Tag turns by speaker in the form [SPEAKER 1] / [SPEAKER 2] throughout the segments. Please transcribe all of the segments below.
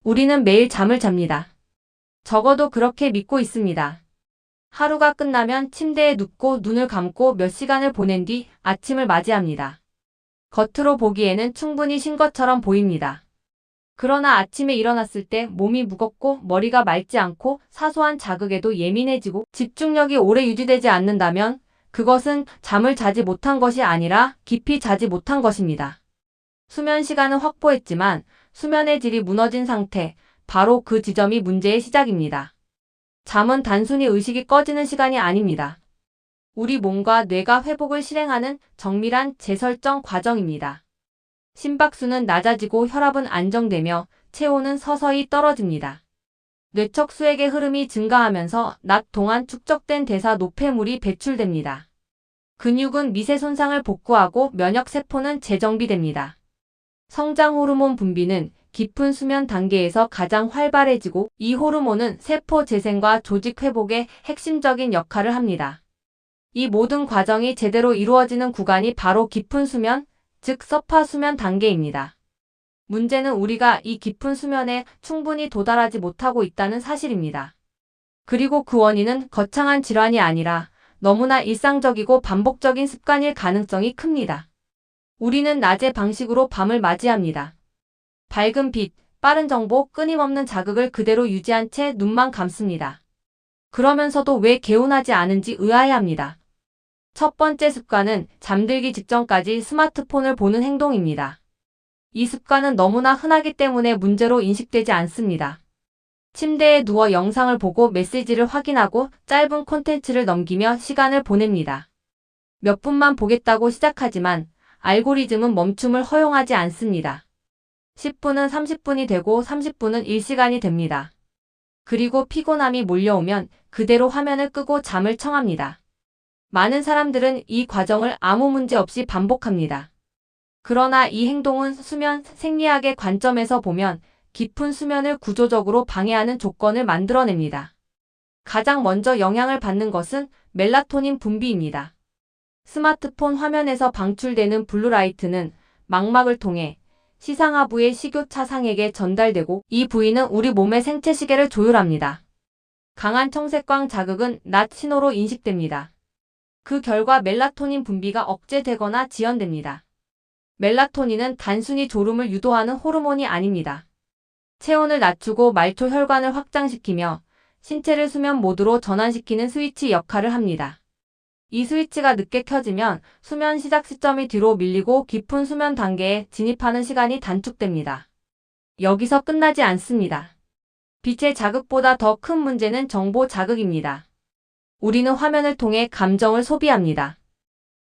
[SPEAKER 1] 우리는 매일 잠을 잡니다. 적어도 그렇게 믿고 있습니다. 하루가 끝나면 침대에 눕고 눈을 감고 몇 시간을 보낸 뒤 아침을 맞이합니다. 겉으로 보기에는 충분히 쉰 것처럼 보입니다. 그러나 아침에 일어났을 때 몸이 무겁고 머리가 맑지 않고 사소한 자극에도 예민해지고 집중력이 오래 유지되지 않는다면 그것은 잠을 자지 못한 것이 아니라 깊이 자지 못한 것입니다. 수면 시간은 확보했지만 수면의 질이 무너진 상태, 바로 그 지점이 문제의 시작입니다. 잠은 단순히 의식이 꺼지는 시간이 아닙니다. 우리 몸과 뇌가 회복을 실행하는 정밀한 재설정 과정입니다. 심박수는 낮아지고 혈압은 안정되며 체온은 서서히 떨어집니다. 뇌척수액의 흐름이 증가하면서 낮 동안 축적된 대사 노폐물이 배출됩니다. 근육은 미세 손상을 복구하고 면역세포는 재정비됩니다. 성장 호르몬 분비는 깊은 수면 단계에서 가장 활발해지고 이 호르몬은 세포 재생과 조직 회복에 핵심적인 역할을 합니다. 이 모든 과정이 제대로 이루어지는 구간이 바로 깊은 수면, 즉 서파 수면 단계입니다. 문제는 우리가 이 깊은 수면에 충분히 도달하지 못하고 있다는 사실입니다. 그리고 그 원인은 거창한 질환이 아니라 너무나 일상적이고 반복적인 습관일 가능성이 큽니다. 우리는 낮의 방식으로 밤을 맞이합니다. 밝은 빛, 빠른 정보, 끊임없는 자극을 그대로 유지한 채 눈만 감습니다. 그러면서도 왜 개운하지 않은지 의아해합니다. 첫 번째 습관은 잠들기 직전까지 스마트폰을 보는 행동입니다. 이 습관은 너무나 흔하기 때문에 문제로 인식되지 않습니다. 침대에 누워 영상을 보고 메시지를 확인하고 짧은 콘텐츠를 넘기며 시간을 보냅니다. 몇 분만 보겠다고 시작하지만 알고리즘은 멈춤을 허용하지 않습니다. 10분은 30분이 되고 30분은 1시간이 됩니다. 그리고 피곤함이 몰려오면 그대로 화면을 끄고 잠을 청합니다. 많은 사람들은 이 과정을 아무 문제 없이 반복합니다. 그러나 이 행동은 수면 생리학의 관점에서 보면 깊은 수면을 구조적으로 방해하는 조건을 만들어냅니다. 가장 먼저 영향을 받는 것은 멜라토닌 분비입니다. 스마트폰 화면에서 방출되는 블루라이트는 망막을 통해 시상하부의 식욕차상에게 전달되고 이 부위는 우리 몸의 생체 시계를 조율합니다. 강한 청색광 자극은 낮 신호로 인식됩니다. 그 결과 멜라토닌 분비가 억제되거나 지연됩니다. 멜라토닌은 단순히 졸음을 유도하는 호르몬이 아닙니다. 체온을 낮추고 말초 혈관을 확장시키며 신체를 수면 모드로 전환시키는 스위치 역할을 합니다. 이 스위치가 늦게 켜지면 수면 시작 시점이 뒤로 밀리고 깊은 수면 단계에 진입하는 시간이 단축됩니다. 여기서 끝나지 않습니다. 빛의 자극보다 더 큰 문제는 정보 자극입니다. 우리는 화면을 통해 감정을 소비합니다.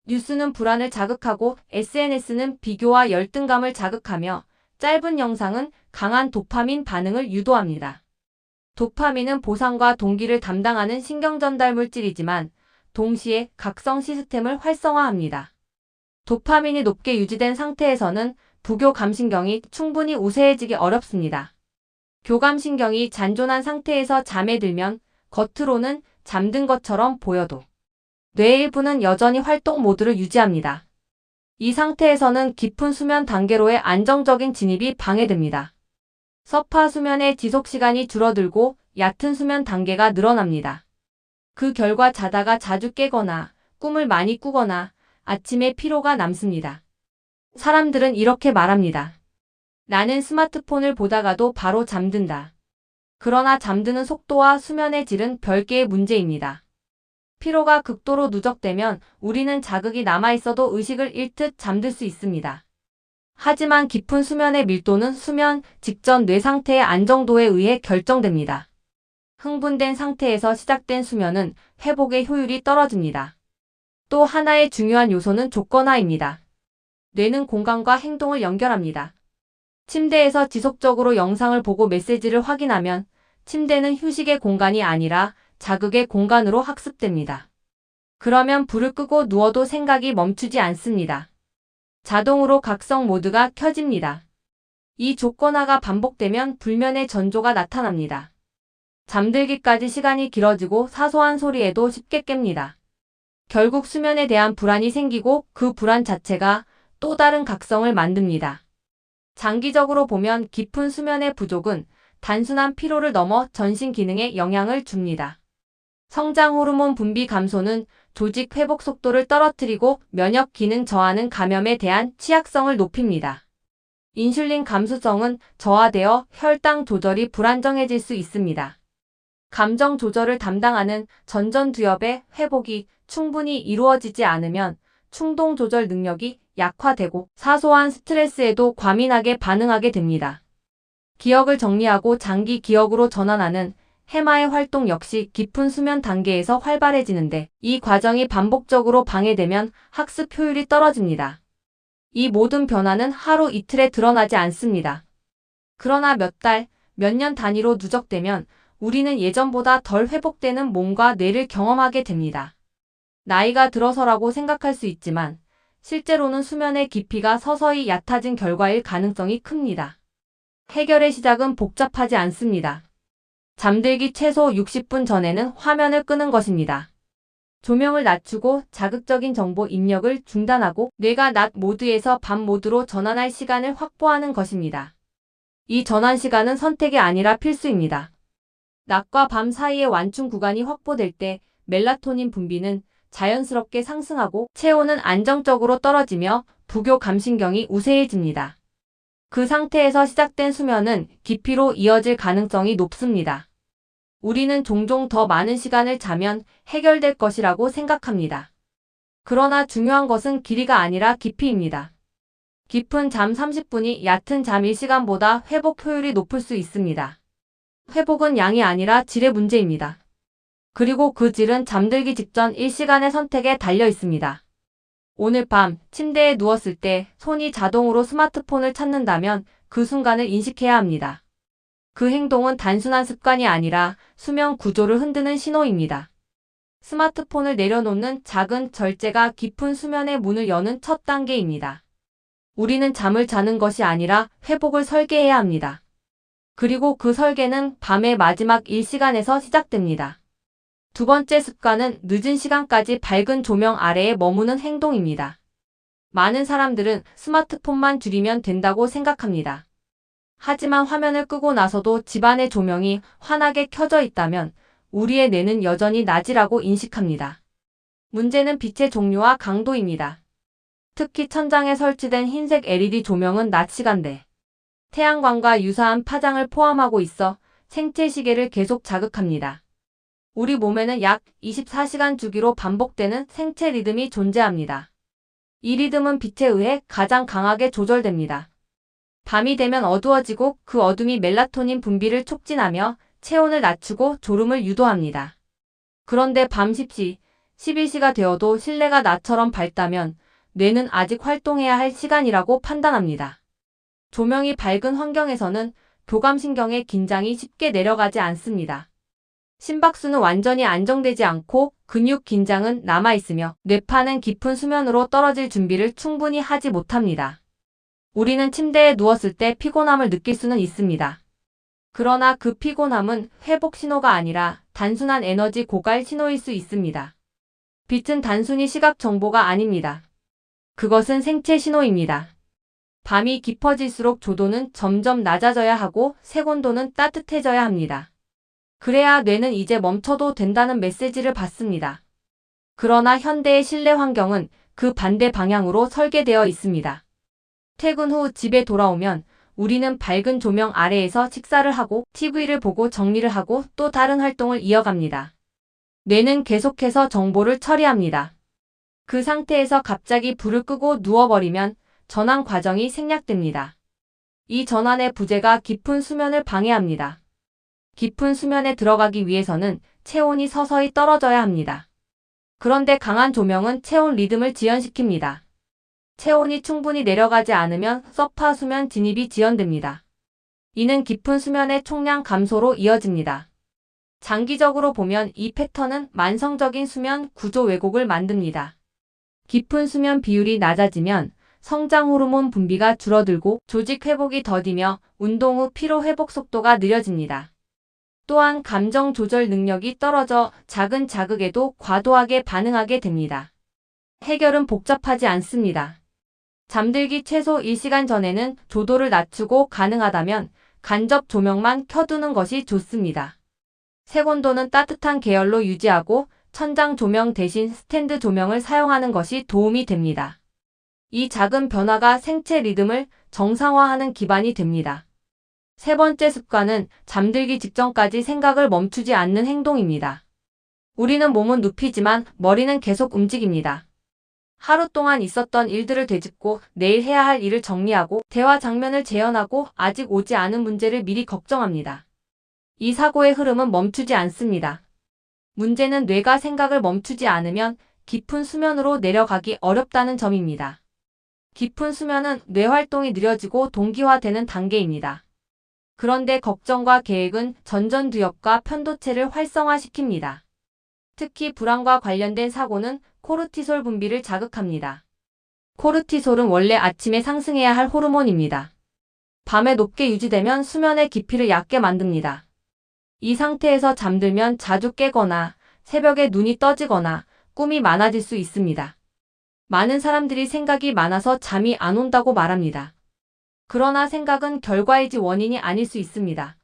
[SPEAKER 1] 뉴스는 불안을 자극하고 SNS는 비교와 열등감을 자극하며 짧은 영상은 강한 도파민 반응을 유도합니다. 도파민은 보상과 동기를 담당하는 신경전달 물질이지만 동시에 각성 시스템을 활성화합니다. 도파민이 높게 유지된 상태에서는 부교감신경이 충분히 우세해지기 어렵습니다. 교감신경이 잔존한 상태에서 잠에 들면 겉으로는 잠든 것처럼 보여도 뇌의 일부는 여전히 활동 모드를 유지합니다. 이 상태에서는 깊은 수면 단계로의 안정적인 진입이 방해됩니다. 서파 수면의 지속시간이 줄어들고 얕은 수면 단계가 늘어납니다. 그 결과 자다가 자주 깨거나 꿈을 많이 꾸거나 아침에 피로가 남습니다. 사람들은 이렇게 말합니다. 나는 스마트폰을 보다가도 바로 잠든다. 그러나 잠드는 속도와 수면의 질은 별개의 문제입니다. 피로가 극도로 누적되면 우리는 자극이 남아있어도 의식을 잃듯 잠들 수 있습니다. 하지만 깊은 수면의 밀도는 수면 직전 뇌 상태의 안정도에 의해 결정됩니다. 흥분된 상태에서 시작된 수면은 회복의 효율이 떨어집니다. 또 하나의 중요한 요소는 조건화입니다. 뇌는 공간과 행동을 연결합니다. 침대에서 지속적으로 영상을 보고 메시지를 확인하면 침대는 휴식의 공간이 아니라 자극의 공간으로 학습됩니다. 그러면 불을 끄고 누워도 생각이 멈추지 않습니다. 자동으로 각성 모드가 켜집니다. 이 조건화가 반복되면 불면의 전조가 나타납니다. 잠들기까지 시간이 길어지고 사소한 소리에도 쉽게 깹니다. 결국 수면에 대한 불안이 생기고 그 불안 자체가 또 다른 각성을 만듭니다. 장기적으로 보면 깊은 수면의 부족은 단순한 피로를 넘어 전신 기능에 영향을 줍니다. 성장 호르몬 분비 감소는 조직 회복 속도를 떨어뜨리고 면역 기능 저하는 감염에 대한 취약성을 높입니다. 인슐린 감수성은 저하되어 혈당 조절이 불안정해질 수 있습니다. 감정 조절을 담당하는 전전두엽의 회복이 충분히 이루어지지 않으면 충동 조절 능력이 약화되고 사소한 스트레스에도 과민하게 반응하게 됩니다. 기억을 정리하고 장기 기억으로 전환하는 해마의 활동 역시 깊은 수면 단계에서 활발해지는데 이 과정이 반복적으로 방해되면 학습 효율이 떨어집니다. 이 모든 변화는 하루 이틀에 드러나지 않습니다. 그러나 몇 달, 몇 년 단위로 누적되면 우리는 예전보다 덜 회복되는 몸과 뇌를 경험하게 됩니다. 나이가 들어서라고 생각할 수 있지만 실제로는 수면의 깊이가 서서히 얕아진 결과일 가능성이 큽니다. 해결의 시작은 복잡하지 않습니다. 잠들기 최소 60분 전에는 화면을 끄는 것입니다. 조명을 낮추고 자극적인 정보 입력을 중단하고 뇌가 낮 모드에서 밤 모드로 전환할 시간을 확보하는 것입니다. 이 전환 시간은 선택이 아니라 필수입니다. 낮과 밤 사이의 완충 구간이 확보될 때 멜라토닌 분비는 자연스럽게 상승하고 체온은 안정적으로 떨어지며 부교 감신경이 우세해집니다. 그 상태에서 시작된 수면은 깊이로 이어질 가능성이 높습니다. 우리는 종종 더 많은 시간을 자면 해결될 것이라고 생각합니다. 그러나 중요한 것은 길이가 아니라 깊이입니다. 깊은 잠 30분이 얕은 잠 1시간보다 회복 효율이 높을 수 있습니다. 회복은 양이 아니라 질의 문제입니다. 그리고 그 질은 잠들기 직전 1시간의 선택에 달려 있습니다. 오늘 밤 침대에 누웠을 때 손이 자동으로 스마트폰을 찾는다면 그 순간을 인식해야 합니다. 그 행동은 단순한 습관이 아니라 수면 구조를 흔드는 신호입니다. 스마트폰을 내려놓는 작은 절제가 깊은 수면의 문을 여는 첫 단계입니다. 우리는 잠을 자는 것이 아니라 회복을 설계해야 합니다. 그리고 그 설계는 밤의 마지막 1시간에서 시작됩니다. 두 번째 습관은 늦은 시간까지 밝은 조명 아래에 머무는 행동입니다. 많은 사람들은 스마트폰만 줄이면 된다고 생각합니다. 하지만 화면을 끄고 나서도 집안의 조명이 환하게 켜져 있다면 우리의 뇌는 여전히 낮이라고 인식합니다. 문제는 빛의 종류와 강도입니다. 특히 천장에 설치된 흰색 LED 조명은 낮 시간대 태양광과 유사한 파장을 포함하고 있어 생체 시계를 계속 자극합니다. 우리 몸에는 약 24시간 주기로 반복되는 생체 리듬이 존재합니다. 이 리듬은 빛에 의해 가장 강하게 조절됩니다. 밤이 되면 어두워지고 그 어둠이 멜라토닌 분비를 촉진하며 체온을 낮추고 졸음을 유도합니다. 그런데 밤 10시, 11시가 되어도 실내가 낮처럼 밝다면 뇌는 아직 활동해야 할 시간이라고 판단합니다. 조명이 밝은 환경에서는 교감신경의 긴장이 쉽게 내려가지 않습니다. 심박수는 완전히 안정되지 않고 근육 긴장은 남아있으며 뇌파는 깊은 수면으로 떨어질 준비를 충분히 하지 못합니다. 우리는 침대에 누웠을 때 피곤함을 느낄 수는 있습니다. 그러나 그 피곤함은 회복 신호가 아니라 단순한 에너지 고갈 신호일 수 있습니다. 빛은 단순히 시각 정보가 아닙니다. 그것은 생체 신호입니다. 밤이 깊어질수록 조도는 점점 낮아져야 하고 색온도는 따뜻해져야 합니다. 그래야 뇌는 이제 멈춰도 된다는 메시지를 받습니다. 그러나 현대의 실내 환경은 그 반대 방향으로 설계되어 있습니다. 퇴근 후 집에 돌아오면 우리는 밝은 조명 아래에서 식사를 하고 TV를 보고 정리를 하고 또 다른 활동을 이어갑니다. 뇌는 계속해서 정보를 처리합니다. 그 상태에서 갑자기 불을 끄고 누워버리면 전환 과정이 생략됩니다. 이 전환의 부재가 깊은 수면을 방해합니다. 깊은 수면에 들어가기 위해서는 체온이 서서히 떨어져야 합니다. 그런데 강한 조명은 체온 리듬을 지연시킵니다. 체온이 충분히 내려가지 않으면 서파 수면 진입이 지연됩니다. 이는 깊은 수면의 총량 감소로 이어집니다. 장기적으로 보면 이 패턴은 만성적인 수면 구조 왜곡을 만듭니다. 깊은 수면 비율이 낮아지면 성장 호르몬 분비가 줄어들고 조직 회복이 더디며 운동 후 피로 회복 속도가 느려집니다. 또한 감정 조절 능력이 떨어져 작은 자극에도 과도하게 반응하게 됩니다. 해결은 복잡하지 않습니다. 잠들기 최소 1시간 전에는 조도를 낮추고 가능하다면 간접 조명만 켜두는 것이 좋습니다. 색온도는 따뜻한 계열로 유지하고 천장 조명 대신 스탠드 조명을 사용하는 것이 도움이 됩니다. 이 작은 변화가 생체 리듬을 정상화하는 기반이 됩니다. 세 번째 습관은 잠들기 직전까지 생각을 멈추지 않는 행동입니다. 우리는 몸은 눕히지만 머리는 계속 움직입니다. 하루 동안 있었던 일들을 되짚고 내일 해야 할 일을 정리하고 대화 장면을 재현하고 아직 오지 않은 문제를 미리 걱정합니다. 이 사고의 흐름은 멈추지 않습니다. 문제는 뇌가 생각을 멈추지 않으면 깊은 수면으로 내려가기 어렵다는 점입니다. 깊은 수면은 뇌 활동이 느려지고 동기화되는 단계입니다. 그런데 걱정과 계획은 전전두엽과 편도체를 활성화시킵니다. 특히 불안과 관련된 사고는 코르티솔 분비를 자극합니다. 코르티솔은 원래 아침에 상승해야 할 호르몬입니다. 밤에 높게 유지되면 수면의 깊이를 얕게 만듭니다. 이 상태에서 잠들면 자주 깨거나 새벽에 눈이 떠지거나 꿈이 많아질 수 있습니다. 많은 사람들이 생각이 많아서 잠이 안 온다고 말합니다. 그러나 생각은 결과이지 원인이 아닐 수 있습니다.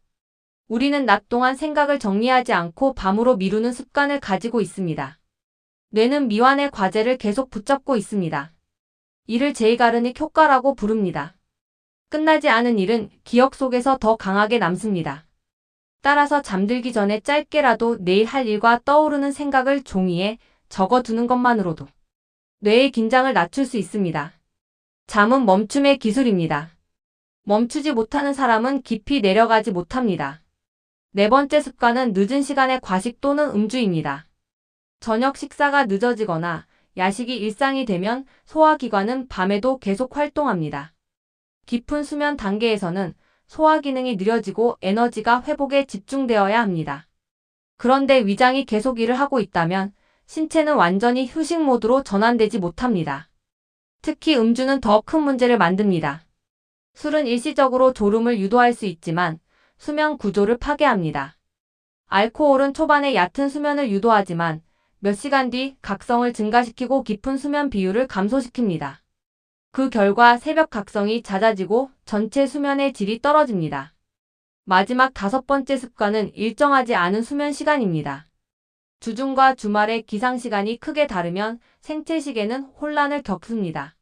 [SPEAKER 1] 우리는 낮 동안 생각을 정리하지 않고 밤으로 미루는 습관을 가지고 있습니다. 뇌는 미완의 과제를 계속 붙잡고 있습니다. 이를 제이가르닉 효과라고 부릅니다. 끝나지 않은 일은 기억 속에서 더 강하게 남습니다. 따라서 잠들기 전에 짧게라도 내일 할 일과 떠오르는 생각을 종이에 적어두는 것만으로도 뇌의 긴장을 낮출 수 있습니다. 잠은 멈춤의 기술입니다. 멈추지 못하는 사람은 깊이 내려가지 못합니다. 네 번째 습관은 늦은 시간에 과식 또는 음주입니다. 저녁 식사가 늦어지거나 야식이 일상이 되면 소화기관은 밤에도 계속 활동합니다. 깊은 수면 단계에서는 소화 기능이 느려지고 에너지가 회복에 집중되어야 합니다. 그런데 위장이 계속 일을 하고 있다면 신체는 완전히 휴식 모드로 전환되지 못합니다. 특히 음주는 더 큰 문제를 만듭니다. 술은 일시적으로 졸음을 유도할 수 있지만 수면 구조를 파괴합니다. 알코올은 초반에 얕은 수면을 유도하지만 몇 시간 뒤 각성을 증가시키고 깊은 수면 비율을 감소시킵니다. 그 결과 새벽 각성이 잦아지고 전체 수면의 질이 떨어집니다. 마지막 다섯 번째 습관은 일정하지 않은 수면 시간입니다. 주중과 주말의 기상 시간이 크게 다르면 생체 시계는 혼란을 겪습니다.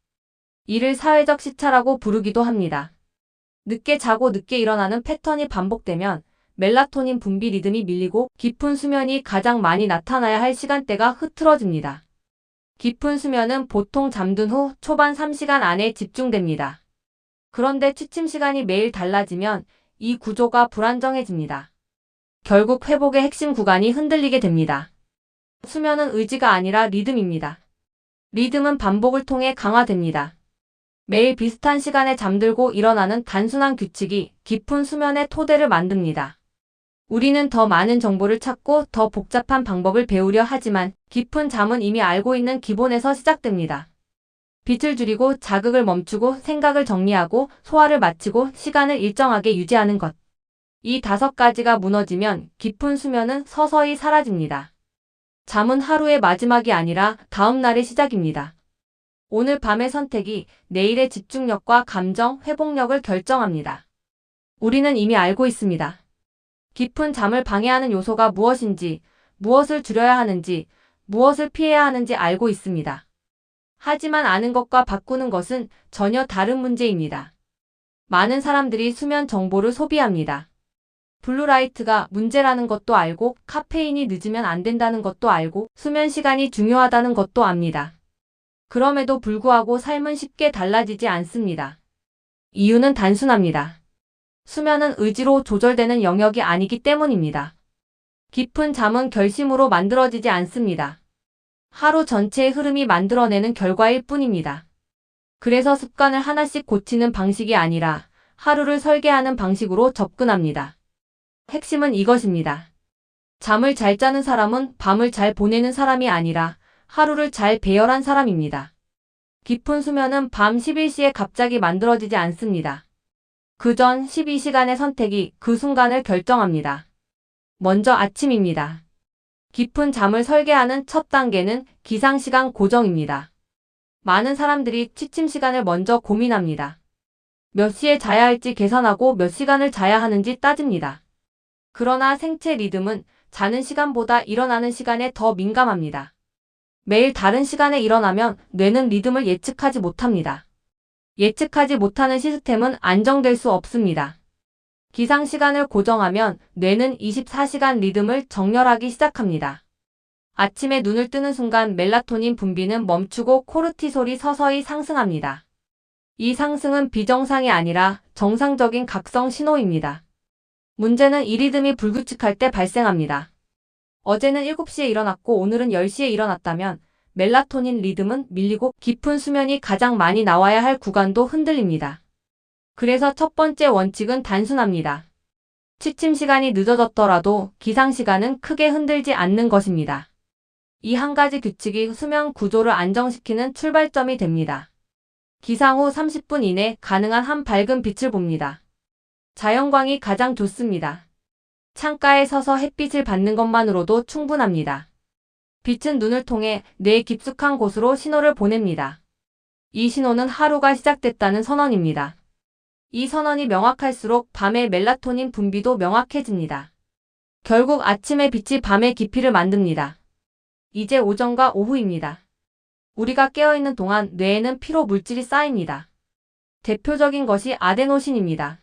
[SPEAKER 1] 이를 사회적 시차라고 부르기도 합니다. 늦게 자고 늦게 일어나는 패턴이 반복되면 멜라토닌 분비 리듬이 밀리고 깊은 수면이 가장 많이 나타나야 할 시간대가 흐트러집니다. 깊은 수면은 보통 잠든 후 초반 3시간 안에 집중됩니다. 그런데 취침 시간이 매일 달라지면 이 구조가 불안정해집니다. 결국 회복의 핵심 구간이 흔들리게 됩니다. 수면은 의지가 아니라 리듬입니다. 리듬은 반복을 통해 강화됩니다. 매일 비슷한 시간에 잠들고 일어나는 단순한 규칙이 깊은 수면의 토대를 만듭니다. 우리는 더 많은 정보를 찾고 더 복잡한 방법을 배우려 하지만 깊은 잠은 이미 알고 있는 기본에서 시작됩니다. 빛을 줄이고 자극을 멈추고 생각을 정리하고 소화를 마치고 시간을 일정하게 유지하는 것. 이 5가지가 무너지면 깊은 수면은 서서히 사라집니다. 잠은 하루의 마지막이 아니라 다음 날의 시작입니다. 오늘 밤의 선택이 내일의 집중력과 감정 회복력을 결정합니다. 우리는 이미 알고 있습니다. 깊은 잠을 방해하는 요소가 무엇인지, 무엇을 줄여야 하는지, 무엇을 피해야 하는지 알고 있습니다. 하지만 아는 것과 바꾸는 것은 전혀 다른 문제입니다. 많은 사람들이 수면 정보를 소비합니다. 블루라이트가 문제라는 것도 알고 카페인이 늦으면 안 된다는 것도 알고 수면 시간이 중요하다는 것도 압니다. 그럼에도 불구하고 삶은 쉽게 달라지지 않습니다. 이유는 단순합니다. 수면은 의지로 조절되는 영역이 아니기 때문입니다. 깊은 잠은 결심으로 만들어지지 않습니다. 하루 전체의 흐름이 만들어내는 결과일 뿐입니다. 그래서 습관을 하나씩 고치는 방식이 아니라 하루를 설계하는 방식으로 접근합니다. 핵심은 이것입니다. 잠을 잘 자는 사람은 밤을 잘 보내는 사람이 아니라 하루를 잘 배열한 사람입니다. 깊은 수면은 밤 11시에 갑자기 만들어지지 않습니다. 그 전 12시간의 선택이 그 순간을 결정합니다. 먼저 아침입니다. 깊은 잠을 설계하는 첫 단계는 기상시간 고정입니다. 많은 사람들이 취침 시간을 먼저 고민합니다. 몇 시에 자야 할지 계산하고 몇 시간을 자야 하는지 따집니다. 그러나 생체 리듬은 자는 시간보다 일어나는 시간에 더 민감합니다. 매일 다른 시간에 일어나면 뇌는 리듬을 예측하지 못합니다. 예측하지 못하는 시스템은 안정될 수 없습니다. 기상 시간을 고정하면 뇌는 24시간 리듬을 정렬하기 시작합니다. 아침에 눈을 뜨는 순간 멜라토닌 분비는 멈추고 코르티솔이 서서히 상승합니다. 이 상승은 비정상이 아니라 정상적인 각성 신호입니다. 문제는 이 리듬이 불규칙할 때 발생합니다. 어제는 7시에 일어났고 오늘은 10시에 일어났다면 멜라토닌 리듬은 밀리고 깊은 수면이 가장 많이 나와야 할 구간도 흔들립니다. 그래서 첫 번째 원칙은 단순합니다. 취침 시간이 늦어졌더라도 기상 시간은 크게 흔들지 않는 것입니다. 이 한 가지 규칙이 수면 구조를 안정시키는 출발점이 됩니다. 기상 후 30분 이내 가능한 한 밝은 빛을 봅니다. 자연광이 가장 좋습니다. 창가에 서서 햇빛을 받는 것만으로도 충분합니다. 빛은 눈을 통해 뇌의 깊숙한 곳으로 신호를 보냅니다. 이 신호는 하루가 시작됐다는 선언입니다. 이 선언이 명확할수록 밤의 멜라토닌 분비도 명확해집니다. 결국 아침의 빛이 밤의 깊이를 만듭니다. 이제 오전과 오후입니다. 우리가 깨어있는 동안 뇌에는 피로 물질이 쌓입니다. 대표적인 것이 아데노신입니다.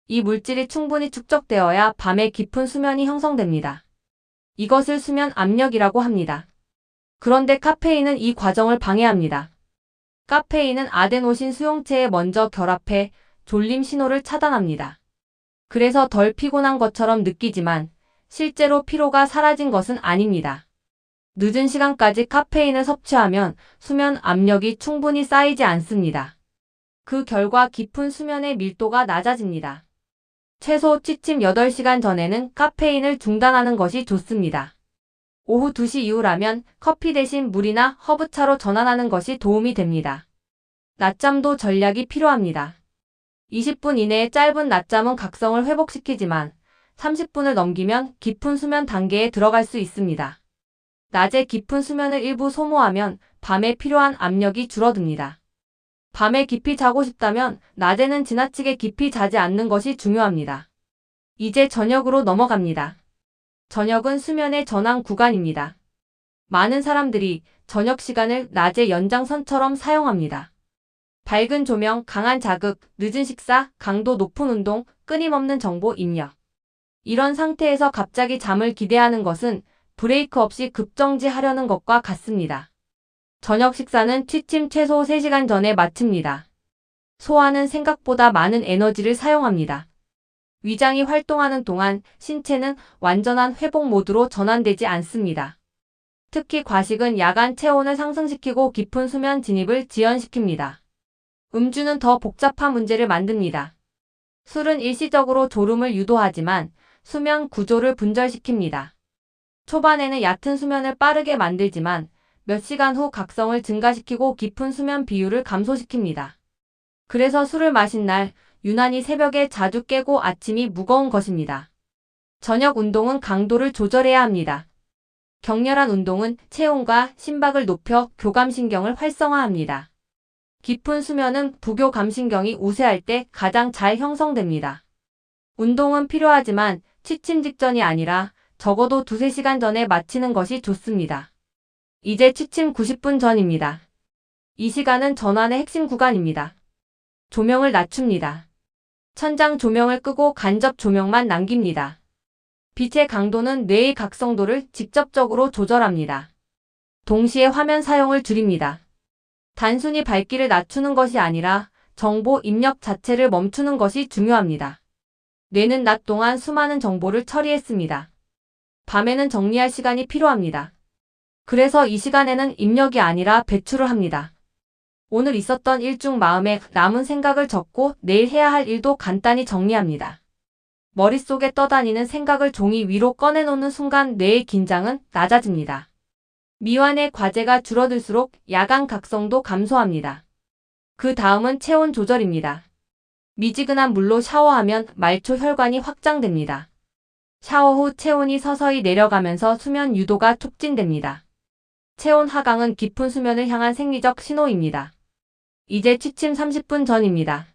[SPEAKER 1] 이 물질이 충분히 축적되어야 밤에 깊은 수면이 형성됩니다. 이것을 수면 압력이라고 합니다. 그런데 카페인은 이 과정을 방해합니다. 카페인은 아데노신 수용체에 먼저 결합해 졸림 신호를 차단합니다. 그래서 덜 피곤한 것처럼 느끼지만 실제로 피로가 사라진 것은 아닙니다. 늦은 시간까지 카페인을 섭취하면 수면 압력이 충분히 쌓이지 않습니다. 그 결과 깊은 수면의 밀도가 낮아집니다. 최소 취침 8시간 전에는 카페인을 중단하는 것이 좋습니다. 오후 2시 이후라면 커피 대신 물이나 허브차로 전환하는 것이 도움이 됩니다. 낮잠도 전략이 필요합니다. 20분 이내의 짧은 낮잠은 각성을 회복시키지만 30분을 넘기면 깊은 수면 단계에 들어갈 수 있습니다. 낮에 깊은 수면을 일부 소모하면 밤에 필요한 압력이 줄어듭니다. 밤에 깊이 자고 싶다면 낮에는 지나치게 깊이 자지 않는 것이 중요합니다. 이제 저녁으로 넘어갑니다. 저녁은 수면의 전환 구간입니다. 많은 사람들이 저녁 시간을 낮의 연장선처럼 사용합니다. 밝은 조명, 강한 자극, 늦은 식사, 강도 높은 운동, 끊임없는 정보 입력. 이런 상태에서 갑자기 잠을 기대하는 것은 브레이크 없이 급정지하려는 것과 같습니다. 저녁 식사는 취침 최소 3시간 전에 마칩니다. 소화는 생각보다 많은 에너지를 사용합니다. 위장이 활동하는 동안 신체는 완전한 회복 모드로 전환되지 않습니다. 특히 과식은 야간 체온을 상승시키고 깊은 수면 진입을 지연시킵니다. 음주는 더 복잡한 문제를 만듭니다. 술은 일시적으로 졸음을 유도하지만 수면 구조를 분절시킵니다. 초반에는 얕은 수면을 빠르게 만들지만 몇 시간 후 각성을 증가시키고 깊은 수면 비율을 감소시킵니다. 그래서 술을 마신 날 유난히 새벽에 자주 깨고 아침이 무거운 것입니다. 저녁 운동은 강도를 조절해야 합니다. 격렬한 운동은 체온과 심박을 높여 교감신경을 활성화합니다. 깊은 수면은 부교감신경이 우세할 때 가장 잘 형성됩니다. 운동은 필요하지만 취침 직전이 아니라 적어도 2-3시간 전에 마치는 것이 좋습니다. 이제 취침 90분 전입니다. 이 시간은 전환의 핵심 구간입니다. 조명을 낮춥니다. 천장 조명을 끄고 간접 조명만 남깁니다. 빛의 강도는 뇌의 각성도를 직접적으로 조절합니다. 동시에 화면 사용을 줄입니다. 단순히 밝기를 낮추는 것이 아니라 정보 입력 자체를 멈추는 것이 중요합니다. 뇌는 낮 동안 수많은 정보를 처리했습니다. 밤에는 정리할 시간이 필요합니다. 그래서 이 시간에는 입력이 아니라 배출을 합니다. 오늘 있었던 일 중 마음에 남은 생각을 적고 내일 해야 할 일도 간단히 정리합니다. 머릿속에 떠다니는 생각을 종이 위로 꺼내놓는 순간 뇌의 긴장은 낮아집니다. 미완의 과제가 줄어들수록 야간 각성도 감소합니다. 그 다음은 체온 조절입니다. 미지근한 물로 샤워하면 말초 혈관이 확장됩니다. 샤워 후 체온이 서서히 내려가면서 수면 유도가 촉진됩니다. 체온 하강은 깊은 수면을 향한 생리적 신호입니다. 이제 취침 30분 전입니다.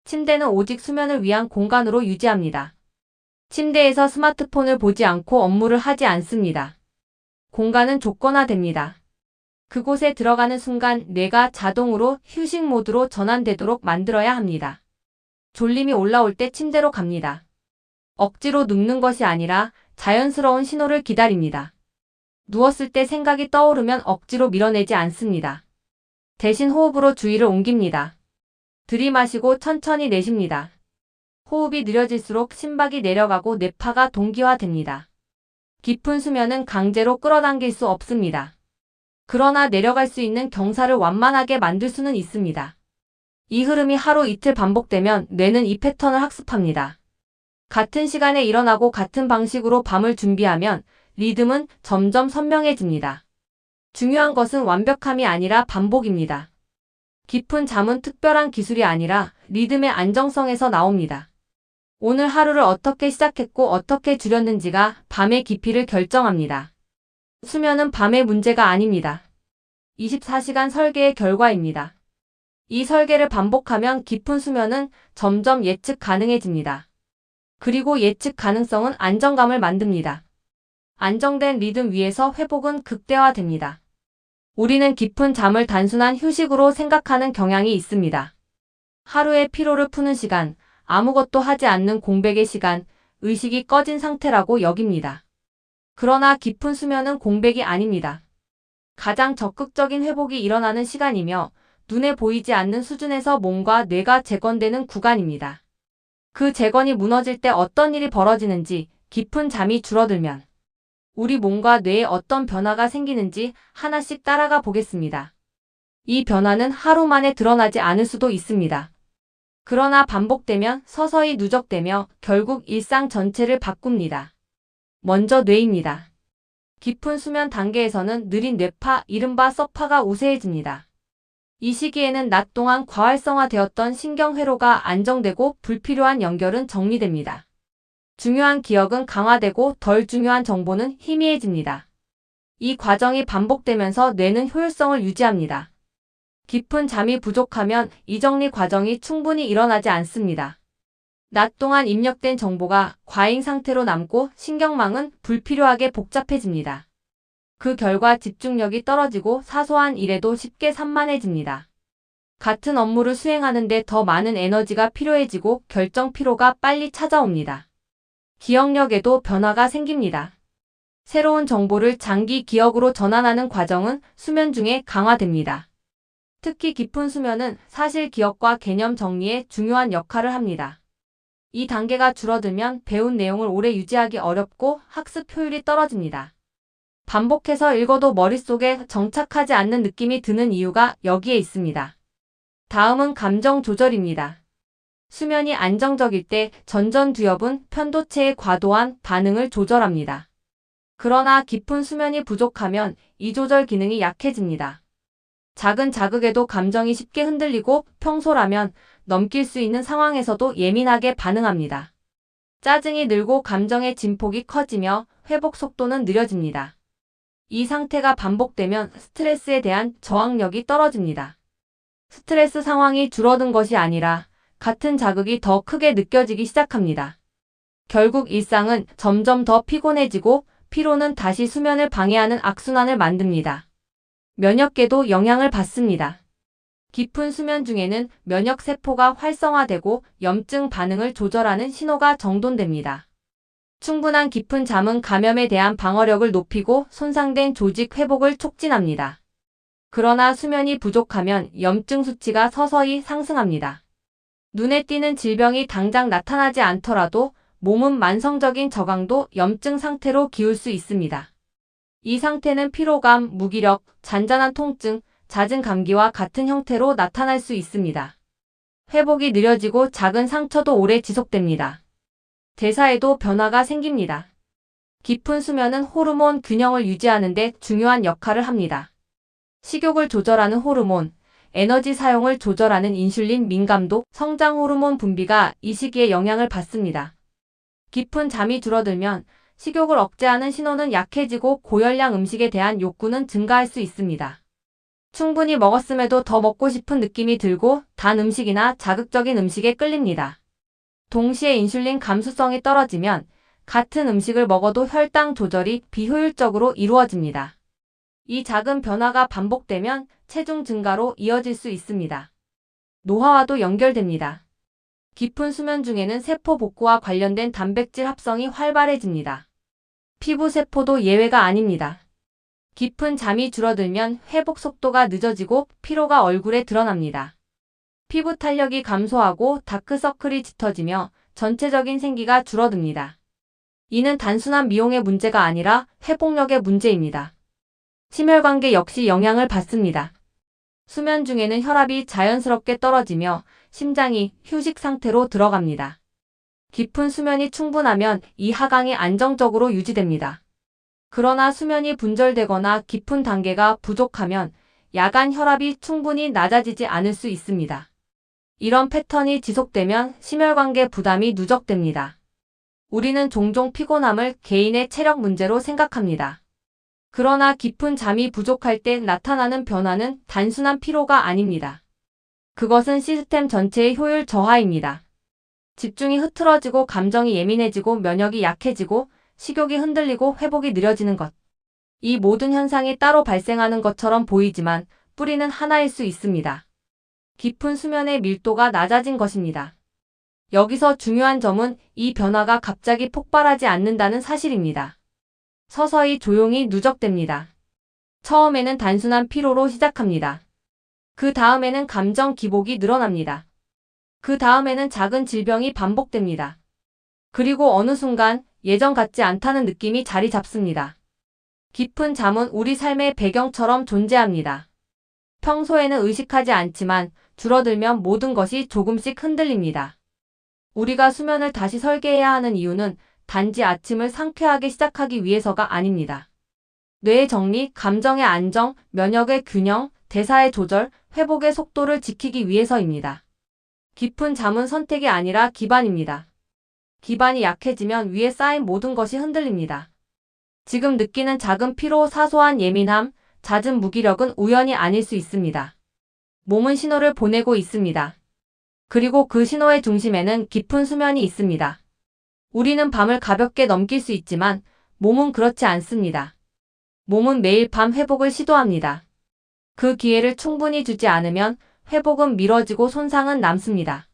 [SPEAKER 1] 침대는 오직 수면을 위한 공간으로 유지합니다. 침대에서 스마트폰을 보지 않고 업무를 하지 않습니다. 공간은 조건화됩니다. 그곳에 들어가는 순간 뇌가 자동으로 휴식 모드로 전환되도록 만들어야 합니다. 졸림이 올라올 때 침대로 갑니다. 억지로 눕는 것이 아니라 자연스러운 신호를 기다립니다. 누웠을 때 생각이 떠오르면 억지로 밀어내지 않습니다. 대신 호흡으로 주의를 옮깁니다. 들이마시고 천천히 내쉽니다. 호흡이 느려질수록 심박이 내려가고 뇌파가 동기화됩니다. 깊은 수면은 강제로 끌어당길 수 없습니다. 그러나 내려갈 수 있는 경사를 완만하게 만들 수는 있습니다. 이 흐름이 하루 이틀 반복되면 뇌는 이 패턴을 학습합니다. 같은 시간에 일어나고 같은 방식으로 밤을 준비하면 리듬은 점점 선명해집니다. 중요한 것은 완벽함이 아니라 반복입니다. 깊은 잠은 특별한 기술이 아니라 리듬의 안정성에서 나옵니다. 오늘 하루를 어떻게 시작했고 어떻게 줄였는지가 밤의 깊이를 결정합니다. 수면은 밤의 문제가 아닙니다. 24시간 설계의 결과입니다. 이 설계를 반복하면 깊은 수면은 점점 예측 가능해집니다. 그리고 예측 가능성은 안정감을 만듭니다. 안정된 리듬 위에서 회복은 극대화됩니다. 우리는 깊은 잠을 단순한 휴식으로 생각하는 경향이 있습니다. 하루의 피로를 푸는 시간, 아무것도 하지 않는 공백의 시간, 의식이 꺼진 상태라고 여깁니다. 그러나 깊은 수면은 공백이 아닙니다. 가장 적극적인 회복이 일어나는 시간이며 눈에 보이지 않는 수준에서 몸과 뇌가 재건되는 구간입니다. 그 재건이 무너질 때 어떤 일이 벌어지는지, 깊은 잠이 줄어들면 우리 몸과 뇌에 어떤 변화가 생기는지 하나씩 따라가 보겠습니다. 이 변화는 하루 만에 드러나지 않을 수도 있습니다. 그러나 반복되면 서서히 누적되며 결국 일상 전체를 바꿉니다. 먼저 뇌입니다. 깊은 수면 단계에서는 느린 뇌파, 이른바 서파가 우세해집니다. 이 시기에는 낮 동안 과활성화되었던 신경회로가 안정되고 불필요한 연결은 정리됩니다. 중요한 기억은 강화되고 덜 중요한 정보는 희미해집니다. 이 과정이 반복되면서 뇌는 효율성을 유지합니다. 깊은 잠이 부족하면 이 정리 과정이 충분히 일어나지 않습니다. 낮 동안 입력된 정보가 과잉 상태로 남고 신경망은 불필요하게 복잡해집니다. 그 결과 집중력이 떨어지고 사소한 일에도 쉽게 산만해집니다. 같은 업무를 수행하는데 더 많은 에너지가 필요해지고 결정 피로가 빨리 찾아옵니다. 기억력에도 변화가 생깁니다. 새로운 정보를 장기 기억으로 전환하는 과정은 수면 중에 강화됩니다. 특히 깊은 수면은 사실 기억과 개념 정리에 중요한 역할을 합니다. 이 단계가 줄어들면 배운 내용을 오래 유지하기 어렵고 학습 효율이 떨어집니다. 반복해서 읽어도 머릿속에 정착하지 않는 느낌이 드는 이유가 여기에 있습니다. 다음은 감정 조절입니다. 수면이 안정적일 때 전전두엽은 편도체의 과도한 반응을 조절합니다. 그러나 깊은 수면이 부족하면 이 조절 기능이 약해집니다. 작은 자극에도 감정이 쉽게 흔들리고 평소라면 넘길 수 있는 상황에서도 예민하게 반응합니다. 짜증이 늘고 감정의 진폭이 커지며 회복 속도는 느려집니다. 이 상태가 반복되면 스트레스에 대한 저항력이 떨어집니다. 스트레스 상황이 줄어든 것이 아니라 같은 자극이 더 크게 느껴지기 시작합니다. 결국 일상은 점점 더 피곤해지고 피로는 다시 수면을 방해하는 악순환을 만듭니다. 면역계도 영향을 받습니다. 깊은 수면 중에는 면역세포가 활성화되고 염증 반응을 조절하는 신호가 정돈됩니다. 충분한 깊은 잠은 감염에 대한 방어력을 높이고 손상된 조직 회복을 촉진합니다. 그러나 수면이 부족하면 염증 수치가 서서히 상승합니다. 눈에 띄는 질병이 당장 나타나지 않더라도 몸은 만성적인 저강도 염증 상태로 기울 수 있습니다. 이 상태는 피로감, 무기력, 잔잔한 통증, 잦은 감기와 같은 형태로 나타날 수 있습니다. 회복이 느려지고 작은 상처도 오래 지속됩니다. 대사에도 변화가 생깁니다. 깊은 수면은 호르몬 균형을 유지하는 데 중요한 역할을 합니다. 식욕을 조절하는 호르몬, 에너지 사용을 조절하는 인슐린 민감도, 성장 호르몬 분비가 이 시기에 영향을 받습니다. 깊은 잠이 줄어들면 식욕을 억제하는 신호는 약해지고 고열량 음식에 대한 욕구는 증가할 수 있습니다. 충분히 먹었음에도 더 먹고 싶은 느낌이 들고 단 음식이나 자극적인 음식에 끌립니다. 동시에 인슐린 감수성이 떨어지면 같은 음식을 먹어도 혈당 조절이 비효율적으로 이루어집니다. 이 작은 변화가 반복되면 체중 증가로 이어질 수 있습니다. 노화와도 연결됩니다. 깊은 수면 중에는 세포 복구와 관련된 단백질 합성이 활발해집니다. 피부 세포도 예외가 아닙니다. 깊은 잠이 줄어들면 회복 속도가 늦어지고 피로가 얼굴에 드러납니다. 피부 탄력이 감소하고 다크서클이 짙어지며 전체적인 생기가 줄어듭니다. 이는 단순한 미용의 문제가 아니라 회복력의 문제입니다. 심혈관계 역시 영향을 받습니다. 수면 중에는 혈압이 자연스럽게 떨어지며 심장이 휴식 상태로 들어갑니다. 깊은 수면이 충분하면 이 하강이 안정적으로 유지됩니다. 그러나 수면이 분절되거나 깊은 단계가 부족하면 야간 혈압이 충분히 낮아지지 않을 수 있습니다. 이런 패턴이 지속되면 심혈관계 부담이 누적됩니다. 우리는 종종 피곤함을 개인의 체력 문제로 생각합니다. 그러나 깊은 잠이 부족할 때 나타나는 변화는 단순한 피로가 아닙니다. 그것은 시스템 전체의 효율 저하입니다. 집중이 흐트러지고 감정이 예민해지고 면역이 약해지고 식욕이 흔들리고 회복이 느려지는 것. 이 모든 현상이 따로 발생하는 것처럼 보이지만 뿌리는 하나일 수 있습니다. 깊은 수면의 밀도가 낮아진 것입니다. 여기서 중요한 점은 이 변화가 갑자기 폭발하지 않는다는 사실입니다. 서서히 조용히 누적됩니다. 처음에는 단순한 피로로 시작합니다. 그 다음에는 감정 기복이 늘어납니다. 그 다음에는 작은 질병이 반복됩니다. 그리고 어느 순간 예전 같지 않다는 느낌이 자리 잡습니다. 깊은 잠은 우리 삶의 배경처럼 존재합니다. 평소에는 의식하지 않지만 줄어들면 모든 것이 조금씩 흔들립니다. 우리가 수면을 다시 설계해야 하는 이유는 단지 아침을 상쾌하게 시작하기 위해서가 아닙니다. 뇌의 정리, 감정의 안정, 면역의 균형, 대사의 조절, 회복의 속도를 지키기 위해서입니다. 깊은 잠은 선택이 아니라 기반입니다. 기반이 약해지면 위에 쌓인 모든 것이 흔들립니다. 지금 느끼는 작은 피로, 사소한 예민함, 잦은 무기력은 우연이 아닐 수 있습니다. 몸은 신호를 보내고 있습니다. 그리고 그 신호의 중심에는 깊은 수면이 있습니다. 우리는 밤을 가볍게 넘길 수 있지만 몸은 그렇지 않습니다. 몸은 매일 밤 회복을 시도합니다. 그 기회를 충분히 주지 않으면 회복은 미뤄지고 손상은 남습니다.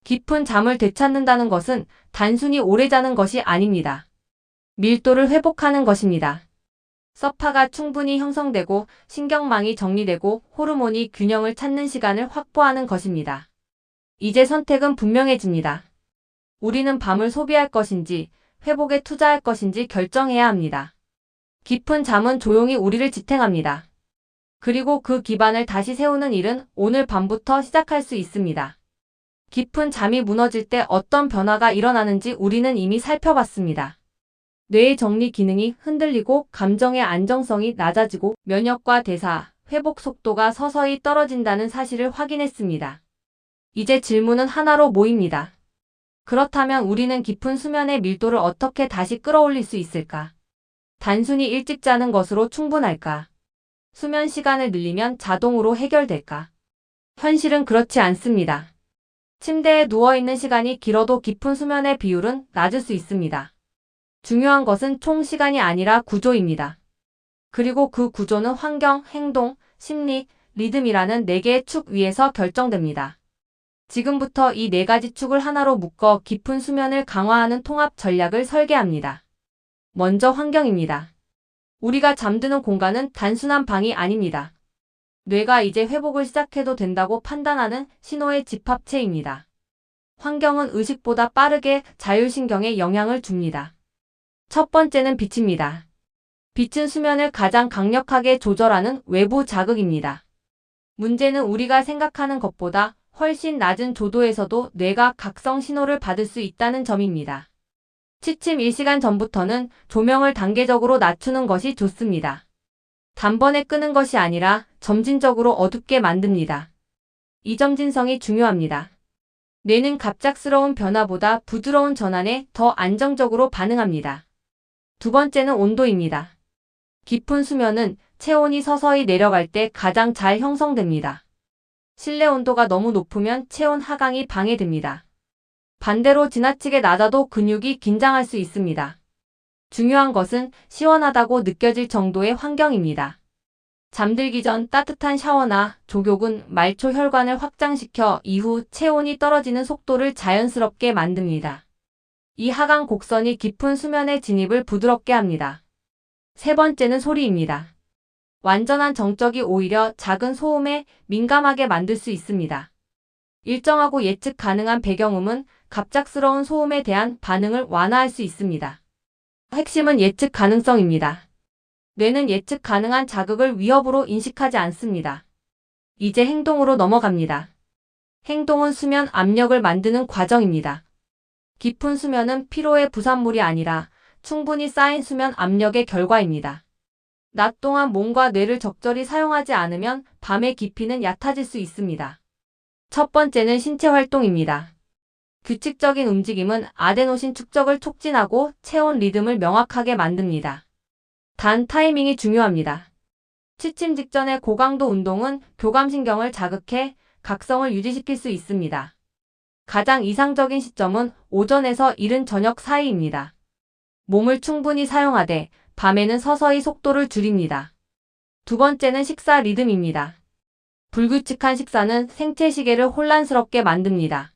[SPEAKER 1] 깊은 잠을 되찾는다는 것은 단순히 오래 자는 것이 아닙니다. 밀도를 회복하는 것입니다. 서파가 충분히 형성되고 신경망이 정리되고 호르몬이 균형을 찾는 시간을 확보하는 것입니다. 이제 선택은 분명해집니다. 우리는 밤을 소비할 것인지 회복에 투자할 것인지 결정해야 합니다. 깊은 잠은 조용히 우리를 지탱합니다. 그리고 그 기반을 다시 세우는 일은 오늘 밤부터 시작할 수 있습니다. 깊은 잠이 무너질 때 어떤 변화가 일어나는지 우리는 이미 살펴봤습니다. 뇌의 정리 기능이 흔들리고 감정의 안정성이 낮아지고 면역과 대사, 회복 속도가 서서히 떨어진다는 사실을 확인했습니다. 이제 질문은 하나로 모입니다. 그렇다면 우리는 깊은 수면의 밀도를 어떻게 다시 끌어올릴 수 있을까? 단순히 일찍 자는 것으로 충분할까? 수면 시간을 늘리면 자동으로 해결될까? 현실은 그렇지 않습니다. 침대에 누워있는 시간이 길어도 깊은 수면의 비율은 낮을 수 있습니다. 중요한 것은 총 시간이 아니라 구조입니다. 그리고 그 구조는 환경, 행동, 심리, 리듬이라는 4개의 축 위에서 결정됩니다. 지금부터 이 4가지 축을 하나로 묶어 깊은 수면을 강화하는 통합 전략을 설계합니다. 먼저 환경입니다. 우리가 잠드는 공간은 단순한 방이 아닙니다. 뇌가 이제 회복을 시작해도 된다고 판단하는 신호의 집합체입니다. 환경은 의식보다 빠르게 자율신경에 영향을 줍니다. 첫 번째는 빛입니다. 빛은 수면을 가장 강력하게 조절하는 외부 자극입니다. 문제는 우리가 생각하는 것보다 훨씬 낮은 조도에서도 뇌가 각성 신호를 받을 수 있다는 점입니다. 취침 1시간 전부터는 조명을 단계적으로 낮추는 것이 좋습니다. 단번에 끄는 것이 아니라 점진적으로 어둡게 만듭니다. 이 점진성이 중요합니다. 뇌는 갑작스러운 변화보다 부드러운 전환에 더 안정적으로 반응합니다. 두 번째는 온도입니다. 깊은 수면은 체온이 서서히 내려갈 때 가장 잘 형성됩니다. 실내 온도가 너무 높으면 체온 하강이 방해됩니다. 반대로 지나치게 낮아도 근육이 긴장할 수 있습니다. 중요한 것은 시원하다고 느껴질 정도의 환경입니다. 잠들기 전 따뜻한 샤워나 족욕은 말초 혈관을 확장시켜 이후 체온이 떨어지는 속도를 자연스럽게 만듭니다. 이 하강 곡선이 깊은 수면의 진입을 부드럽게 합니다. 세 번째는 소리입니다. 완전한 정적이 오히려 작은 소음에 민감하게 만들 수 있습니다. 일정하고 예측 가능한 배경음은 갑작스러운 소음에 대한 반응을 완화할 수 있습니다. 핵심은 예측 가능성입니다. 뇌는 예측 가능한 자극을 위협으로 인식하지 않습니다. 이제 행동으로 넘어갑니다. 행동은 수면 압력을 만드는 과정입니다. 깊은 수면은 피로의 부산물이 아니라 충분히 쌓인 수면 압력의 결과입니다. 낮 동안 몸과 뇌를 적절히 사용하지 않으면 밤의 깊이는 얕아질 수 있습니다. 첫 번째는 신체 활동입니다. 규칙적인 움직임은 아데노신 축적을 촉진하고 체온 리듬을 명확하게 만듭니다. 단 타이밍이 중요합니다. 취침 직전의 고강도 운동은 교감신경을 자극해 각성을 유지시킬 수 있습니다. 가장 이상적인 시점은 오전에서 이른 저녁 사이입니다. 몸을 충분히 사용하되 밤에는 서서히 속도를 줄입니다. 두 번째는 식사 리듬입니다. 불규칙한 식사는 생체 시계를 혼란스럽게 만듭니다.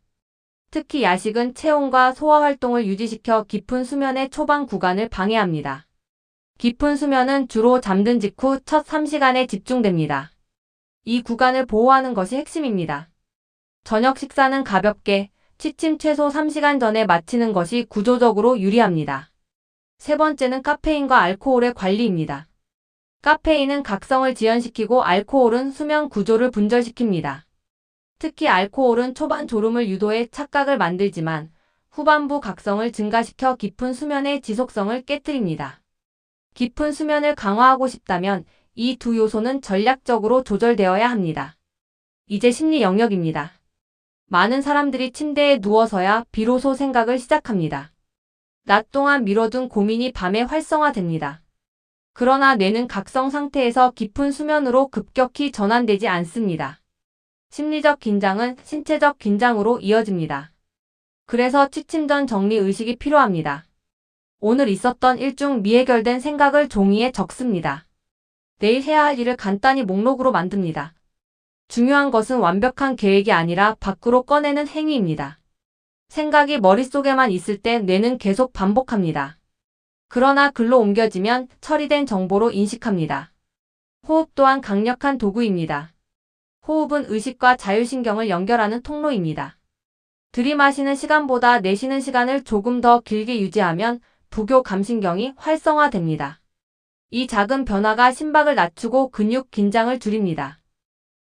[SPEAKER 1] 특히 야식은 체온과 소화 활동을 유지시켜 깊은 수면의 초반 구간을 방해합니다. 깊은 수면은 주로 잠든 직후 첫 3시간에 집중됩니다. 이 구간을 보호하는 것이 핵심입니다. 저녁 식사는 가볍게, 취침 최소 3시간 전에 마치는 것이 구조적으로 유리합니다. 세 번째는 카페인과 알코올의 관리입니다. 카페인은 각성을 지연시키고 알코올은 수면 구조를 분절시킵니다. 특히 알코올은 초반 졸음을 유도해 착각을 만들지만 후반부 각성을 증가시켜 깊은 수면의 지속성을 깨뜨립니다. 깊은 수면을 강화하고 싶다면 이 두 요소는 전략적으로 조절되어야 합니다. 이제 심리 영역입니다. 많은 사람들이 침대에 누워서야 비로소 생각을 시작합니다. 낮 동안 미뤄둔 고민이 밤에 활성화됩니다. 그러나 뇌는 각성 상태에서 깊은 수면으로 급격히 전환되지 않습니다. 심리적 긴장은 신체적 긴장으로 이어집니다. 그래서 취침 전 정리 의식이 필요합니다. 오늘 있었던 일 중 미해결된 생각을 종이에 적습니다. 내일 해야 할 일을 간단히 목록으로 만듭니다. 중요한 것은 완벽한 계획이 아니라 밖으로 꺼내는 행위입니다. 생각이 머릿속에만 있을 때 뇌는 계속 반복합니다. 그러나 글로 옮겨지면 처리된 정보로 인식합니다. 호흡 또한 강력한 도구입니다. 호흡은 의식과 자율신경을 연결하는 통로입니다. 들이마시는 시간보다 내쉬는 시간을 조금 더 길게 유지하면 부교 감신경이 활성화됩니다. 이 작은 변화가 심박을 낮추고 근육 긴장을 줄입니다.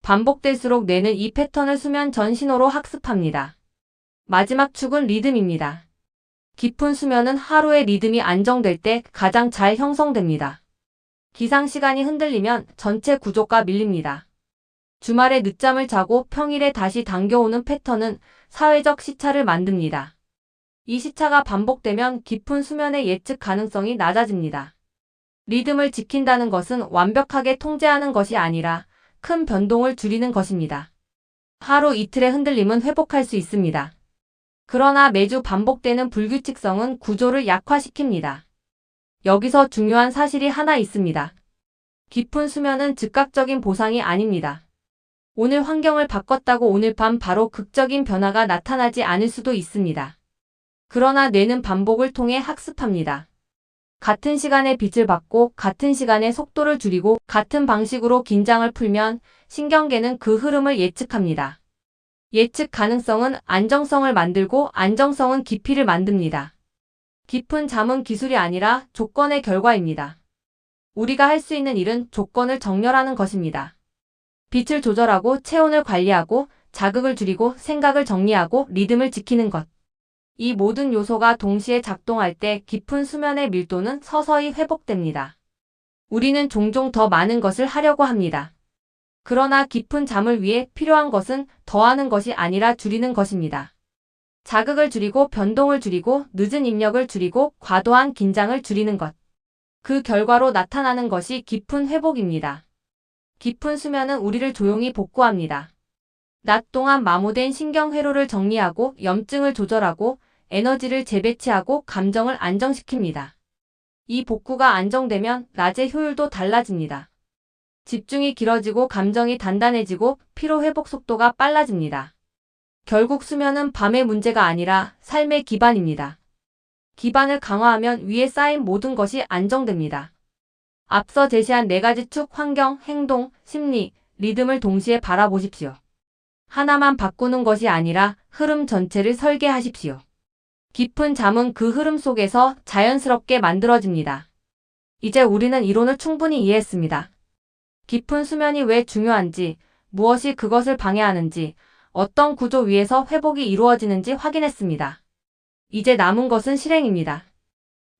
[SPEAKER 1] 반복될수록 뇌는 이 패턴을 수면 전 신호로 학습합니다. 마지막 축은 리듬입니다. 깊은 수면은 하루의 리듬이 안정될 때 가장 잘 형성됩니다. 기상시간이 흔들리면 전체 구조가 밀립니다. 주말에 늦잠을 자고 평일에 다시 당겨오는 패턴은 사회적 시차를 만듭니다. 이 시차가 반복되면 깊은 수면의 예측 가능성이 낮아집니다. 리듬을 지킨다는 것은 완벽하게 통제하는 것이 아니라 큰 변동을 줄이는 것입니다. 하루 이틀의 흔들림은 회복할 수 있습니다. 그러나 매주 반복되는 불규칙성은 구조를 약화시킵니다. 여기서 중요한 사실이 하나 있습니다. 깊은 수면은 즉각적인 보상이 아닙니다. 오늘 환경을 바꿨다고 오늘 밤 바로 극적인 변화가 나타나지 않을 수도 있습니다. 그러나 뇌는 반복을 통해 학습합니다. 같은 시간에 빛을 받고 같은 시간에 속도를 줄이고 같은 방식으로 긴장을 풀면 신경계는 그 흐름을 예측합니다. 예측 가능성은 안정성을 만들고 안정성은 깊이를 만듭니다. 깊은 잠은 기술이 아니라 조건의 결과입니다. 우리가 할 수 있는 일은 조건을 정렬하는 것입니다. 빛을 조절하고 체온을 관리하고 자극을 줄이고 생각을 정리하고 리듬을 지키는 것. 이 모든 요소가 동시에 작동할 때 깊은 수면의 밀도는 서서히 회복됩니다. 우리는 종종 더 많은 것을 하려고 합니다. 그러나 깊은 잠을 위해 필요한 것은 더하는 것이 아니라 줄이는 것입니다. 자극을 줄이고 변동을 줄이고 늦은 입력을 줄이고 과도한 긴장을 줄이는 것. 그 결과로 나타나는 것이 깊은 회복입니다. 깊은 수면은 우리를 조용히 복구합니다. 낮 동안 마모된 신경회로를 정리하고 염증을 조절하고 에너지를 재배치하고 감정을 안정시킵니다. 이 복구가 안정되면 낮의 효율도 달라집니다. 집중이 길어지고 감정이 단단해지고 피로 회복 속도가 빨라집니다. 결국 수면은 밤의 문제가 아니라 삶의 기반입니다. 기반을 강화하면 위에 쌓인 모든 것이 안정됩니다. 앞서 제시한 4가지 축 환경, 행동, 심리, 리듬을 동시에 바라보십시오. 하나만 바꾸는 것이 아니라 흐름 전체를 설계하십시오. 깊은 잠은 그 흐름 속에서 자연스럽게 만들어집니다. 이제 우리는 이론을 충분히 이해했습니다. 깊은 수면이 왜 중요한지, 무엇이 그것을 방해하는지, 어떤 구조 위에서 회복이 이루어지는지 확인했습니다. 이제 남은 것은 실행입니다.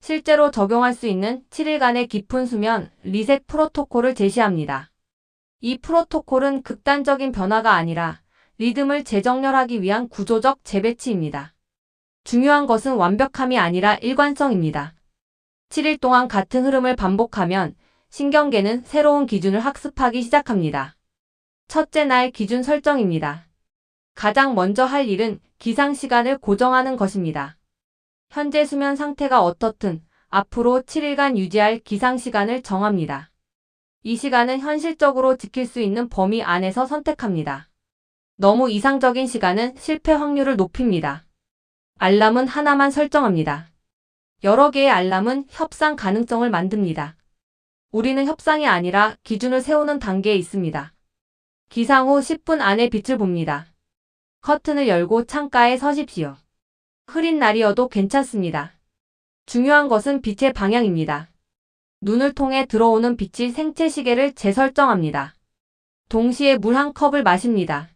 [SPEAKER 1] 실제로 적용할 수 있는 7일간의 깊은 수면 리셋 프로토콜을 제시합니다. 이 프로토콜은 극단적인 변화가 아니라 리듬을 재정렬하기 위한 구조적 재배치입니다. 중요한 것은 완벽함이 아니라 일관성입니다. 7일 동안 같은 흐름을 반복하면 신경계는 새로운 기준을 학습하기 시작합니다. 첫째 날 기준 설정입니다. 가장 먼저 할 일은 기상 시간을 고정하는 것입니다. 현재 수면 상태가 어떻든 앞으로 7일간 유지할 기상 시간을 정합니다. 이 시간은 현실적으로 지킬 수 있는 범위 안에서 선택합니다. 너무 이상적인 시간은 실패 확률을 높입니다. 알람은 하나만 설정합니다. 여러 개의 알람은 협상 가능성을 만듭니다. 우리는 협상이 아니라 기준을 세우는 단계에 있습니다. 기상 후 10분 안에 빛을 봅니다. 커튼을 열고 창가에 서십시오. 흐린 날이어도 괜찮습니다. 중요한 것은 빛의 방향입니다. 눈을 통해 들어오는 빛이 생체 시계를 재설정합니다. 동시에 물 한 컵을 마십니다.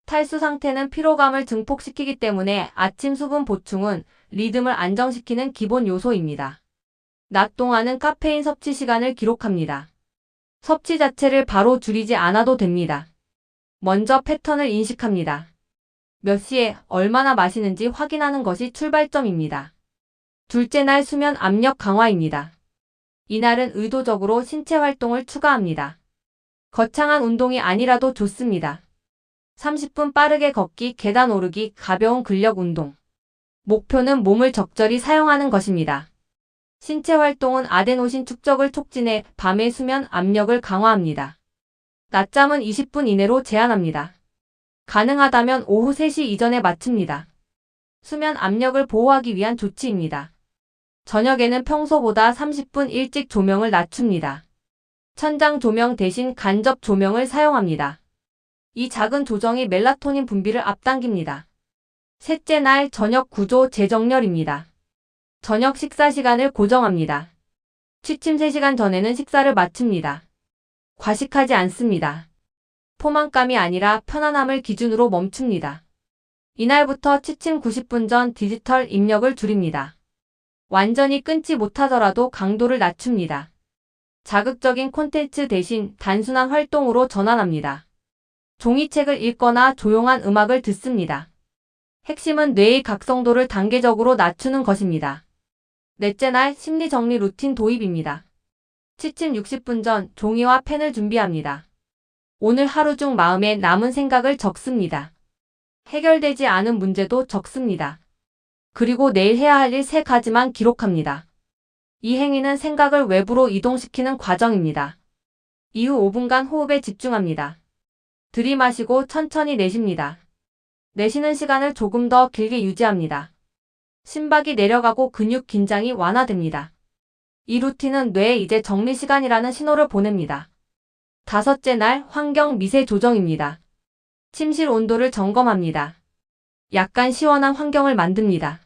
[SPEAKER 1] 탈수 상태는 피로감을 증폭시키기 때문에 아침 수분 보충은 리듬을 안정시키는 기본 요소입니다. 낮 동안은 카페인 섭취 시간을 기록합니다. 섭취 자체를 바로 줄이지 않아도 됩니다. 먼저 패턴을 인식합니다. 몇 시에 얼마나 마시는지 확인하는 것이 출발점입니다. 둘째 날 수면 압력 강화입니다. 이날은 의도적으로 신체 활동을 추가합니다. 거창한 운동이 아니라도 좋습니다. 30분 빠르게 걷기, 계단 오르기, 가벼운 근력 운동. 목표는 몸을 적절히 사용하는 것입니다. 신체 활동은 아데노신 축적을 촉진해 밤의 수면 압력을 강화합니다. 낮잠은 20분 이내로 제한합니다. 가능하다면 오후 3시 이전에 마칩니다. 수면 압력을 보호하기 위한 조치입니다. 저녁에는 평소보다 30분 일찍 조명을 낮춥니다. 천장 조명 대신 간접 조명을 사용합니다. 이 작은 조정이 멜라토닌 분비를 앞당깁니다. 셋째 날 저녁 구조 재정렬입니다. 저녁 식사 시간을 고정합니다. 취침 3시간 전에는 식사를 마칩니다. 과식하지 않습니다. 포만감이 아니라 편안함을 기준으로 멈춥니다. 이날부터 취침 90분 전 디지털 입력을 줄입니다. 완전히 끊지 못하더라도 강도를 낮춥니다. 자극적인 콘텐츠 대신 단순한 활동으로 전환합니다. 종이책을 읽거나 조용한 음악을 듣습니다. 핵심은 뇌의 각성도를 단계적으로 낮추는 것입니다. 넷째 날 심리 정리 루틴 도입입니다. 취침 60분 전 종이와 펜을 준비합니다. 오늘 하루 중 마음에 남은 생각을 적습니다. 해결되지 않은 문제도 적습니다. 그리고 내일 해야 할 일 3가지만 기록합니다. 이 행위는 생각을 외부로 이동시키는 과정입니다. 이후 5분간 호흡에 집중합니다. 들이마시고 천천히 내쉽니다. 내쉬는 시간을 조금 더 길게 유지합니다. 심박이 내려가고 근육 긴장이 완화됩니다. 이 루틴은 뇌에 이제 정리 시간이라는 신호를 보냅니다. 다섯째 날 환경 미세 조정입니다. 침실 온도를 점검합니다. 약간 시원한 환경을 만듭니다.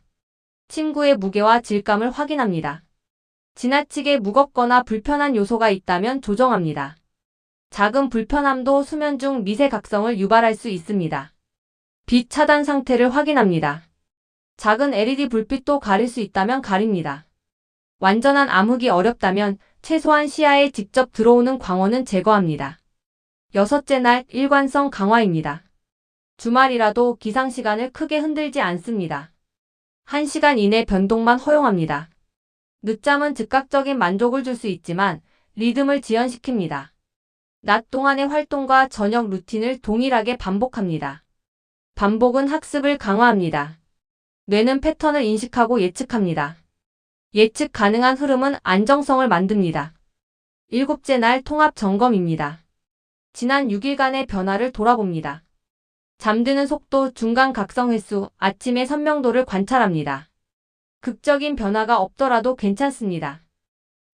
[SPEAKER 1] 침구의 무게와 질감을 확인합니다. 지나치게 무겁거나 불편한 요소가 있다면 조정합니다. 작은 불편함도 수면 중 미세 각성을 유발할 수 있습니다. 빛 차단 상태를 확인합니다. 작은 LED 불빛도 가릴 수 있다면 가립니다. 완전한 암흑이 어렵다면 최소한 시야에 직접 들어오는 광원은 제거합니다. 여섯째 날 일관성 강화입니다. 주말이라도 기상 시간을 크게 흔들지 않습니다. 1시간 이내 변동만 허용합니다. 늦잠은 즉각적인 만족을 줄 수 있지만 리듬을 지연시킵니다. 낮 동안의 활동과 저녁 루틴을 동일하게 반복합니다. 반복은 학습을 강화합니다. 뇌는 패턴을 인식하고 예측합니다. 예측 가능한 흐름은 안정성을 만듭니다. 일곱째 날 통합 점검입니다. 지난 6일간의 변화를 돌아봅니다. 잠드는 속도, 중간 각성 횟수, 아침의 선명도를 관찰합니다. 극적인 변화가 없더라도 괜찮습니다.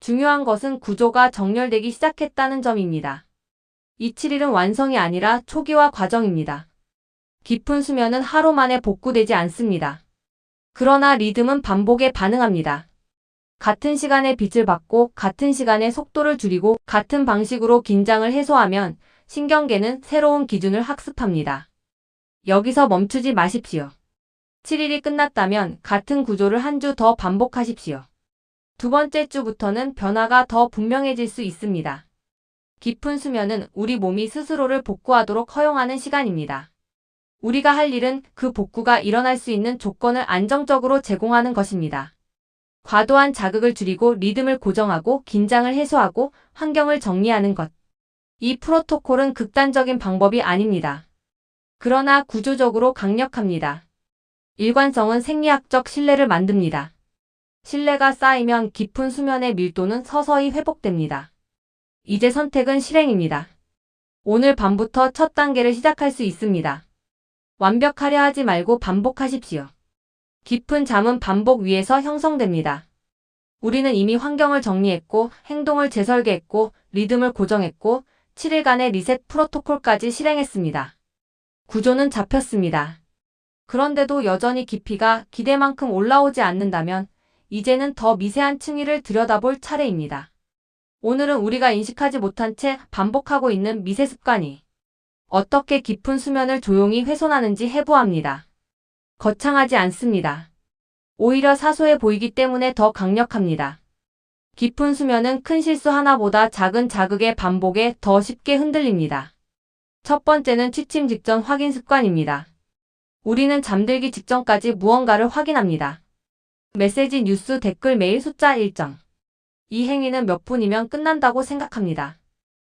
[SPEAKER 1] 중요한 것은 구조가 정렬되기 시작했다는 점입니다. 이 7일은 완성이 아니라 초기화 과정입니다. 깊은 수면은 하루 만에 복구되지 않습니다. 그러나 리듬은 반복에 반응합니다. 같은 시간에 빛을 받고 같은 시간에 속도를 줄이고 같은 방식으로 긴장을 해소하면 신경계는 새로운 기준을 학습합니다. 여기서 멈추지 마십시오. 7일이 끝났다면 같은 구조를 한 주 더 반복하십시오. 두 번째 주부터는 변화가 더 분명해질 수 있습니다. 깊은 수면은 우리 몸이 스스로를 복구하도록 허용하는 시간입니다. 우리가 할 일은 그 복구가 일어날 수 있는 조건을 안정적으로 제공하는 것입니다. 과도한 자극을 줄이고 리듬을 고정하고 긴장을 해소하고 환경을 정리하는 것. 이 프로토콜은 극단적인 방법이 아닙니다. 그러나 구조적으로 강력합니다. 일관성은 생리학적 신뢰를 만듭니다. 신뢰가 쌓이면 깊은 수면의 밀도는 서서히 회복됩니다. 이제 선택은 실행입니다. 오늘 밤부터 첫 단계를 시작할 수 있습니다. 완벽하려 하지 말고 반복하십시오. 깊은 잠은 반복 위에서 형성됩니다. 우리는 이미 환경을 정리했고 행동을 재설계했고 리듬을 고정했고 7일간의 리셋 프로토콜까지 실행했습니다. 구조는 잡혔습니다. 그런데도 여전히 깊이가 기대만큼 올라오지 않는다면 이제는 더 미세한 층위를 들여다볼 차례입니다. 오늘은 우리가 인식하지 못한 채 반복하고 있는 미세 습관이 어떻게 깊은 수면을 조용히 훼손하는지 해부합니다. 거창하지 않습니다. 오히려 사소해 보이기 때문에 더 강력합니다. 깊은 수면은 큰 실수 하나보다 작은 자극의 반복에 더 쉽게 흔들립니다. 첫 번째는 취침 직전 확인 습관입니다. 우리는 잠들기 직전까지 무언가를 확인합니다. 메시지, 뉴스, 댓글, 메일, 숫자, 일정. 이 행위는 몇 분이면 끝난다고 생각합니다.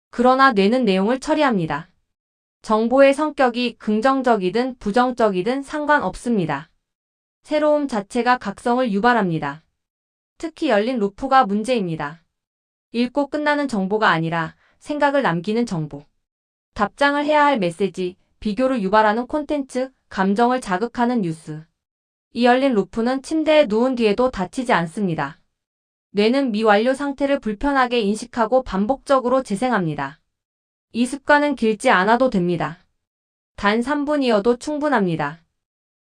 [SPEAKER 1] 그러나 뇌는 내용을 처리합니다. 정보의 성격이 긍정적이든 부정적이든 상관없습니다. 새로움 자체가 각성을 유발합니다. 특히 열린 루프가 문제입니다. 읽고 끝나는 정보가 아니라 생각을 남기는 정보. 답장을 해야 할 메시지, 비교를 유발하는 콘텐츠, 감정을 자극하는 뉴스. 이 열린 루프는 침대에 누운 뒤에도 닫히지 않습니다. 뇌는 미완료 상태를 불편하게 인식하고 반복적으로 재생합니다. 이 습관은 길지 않아도 됩니다. 단 3분이어도 충분합니다.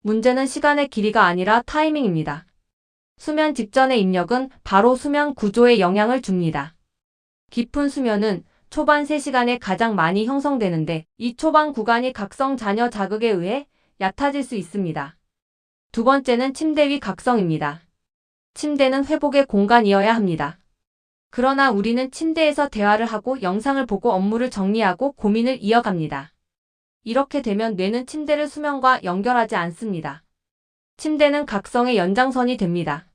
[SPEAKER 1] 문제는 시간의 길이가 아니라 타이밍입니다. 수면 직전의 입력은 바로 수면 구조에 영향을 줍니다. 깊은 수면은 초반 3시간에 가장 많이 형성되는데 이 초반 구간이 각성 잔여 자극에 의해 얕아질 수 있습니다. 두 번째는 침대 위 각성입니다. 침대는 회복의 공간이어야 합니다. 그러나 우리는 침대에서 대화를 하고 영상을 보고 업무를 정리하고 고민을 이어갑니다. 이렇게 되면 뇌는 침대를 수면과 연결하지 않습니다. 침대는 각성의 연장선이 됩니다.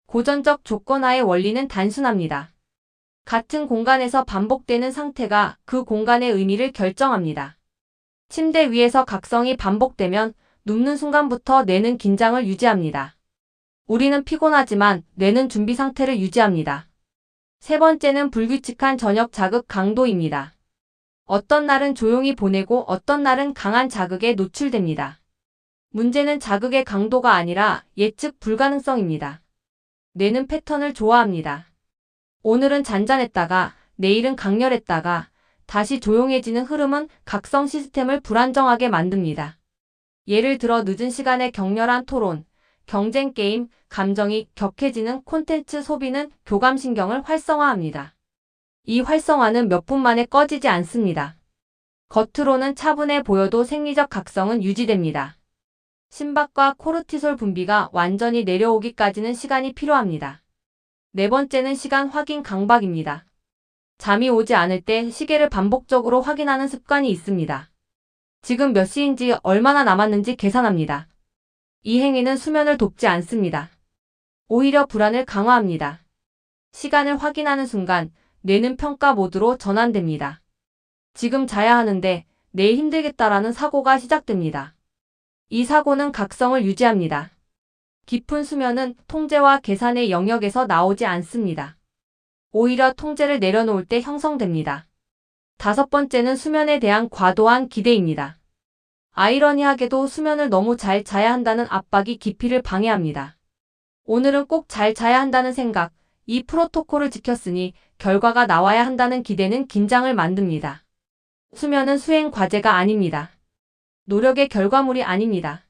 [SPEAKER 1] 고전적 조건하의 원리는 단순합니다. 같은 공간에서 반복되는 상태가 그 공간의 의미를 결정합니다. 침대 위에서 각성이 반복되면 눕는 순간부터 뇌는 긴장을 유지합니다. 우리는 피곤하지만 뇌는 준비 상태를 유지합니다. 세 번째는 불규칙한 저녁 자극 강도입니다. 어떤 날은 조용히 보내고 어떤 날은 강한 자극에 노출됩니다. 문제는 자극의 강도가 아니라 예측 불가능성입니다. 뇌는 패턴을 좋아합니다. 오늘은 잔잔했다가 내일은 강렬했다가 다시 조용해지는 흐름은 각성 시스템을 불안정하게 만듭니다. 예를 들어 늦은 시간에 격렬한 토론, 경쟁 게임, 감정이 격해지는 콘텐츠 소비는 교감신경을 활성화합니다. 이 활성화는 몇 분 만에 꺼지지 않습니다. 겉으로는 차분해 보여도 생리적 각성은 유지됩니다. 심박과 코르티솔 분비가 완전히 내려오기까지는 시간이 필요합니다. 네 번째는 시간 확인 강박입니다. 잠이 오지 않을 때 시계를 반복적으로 확인하는 습관이 있습니다. 지금 몇 시인지 얼마나 남았는지 계산합니다. 이 행위는 수면을 돕지 않습니다. 오히려 불안을 강화합니다. 시간을 확인하는 순간 뇌는 평가 모드로 전환됩니다. 지금 자야 하는데 내일 힘들겠다라는 사고가 시작됩니다. 이 사고는 각성을 유지합니다. 깊은 수면은 통제와 계산의 영역에서 나오지 않습니다. 오히려 통제를 내려놓을 때 형성됩니다. 다섯 번째는 수면에 대한 과도한 기대입니다. 아이러니하게도 수면을 너무 잘 자야 한다는 압박이 기피를 방해합니다. 오늘은 꼭 잘 자야 한다는 생각, 이 프로토콜을 지켰으니 결과가 나와야 한다는 기대는 긴장을 만듭니다. 수면은 수행 과제가 아닙니다. 노력의 결과물이 아닙니다.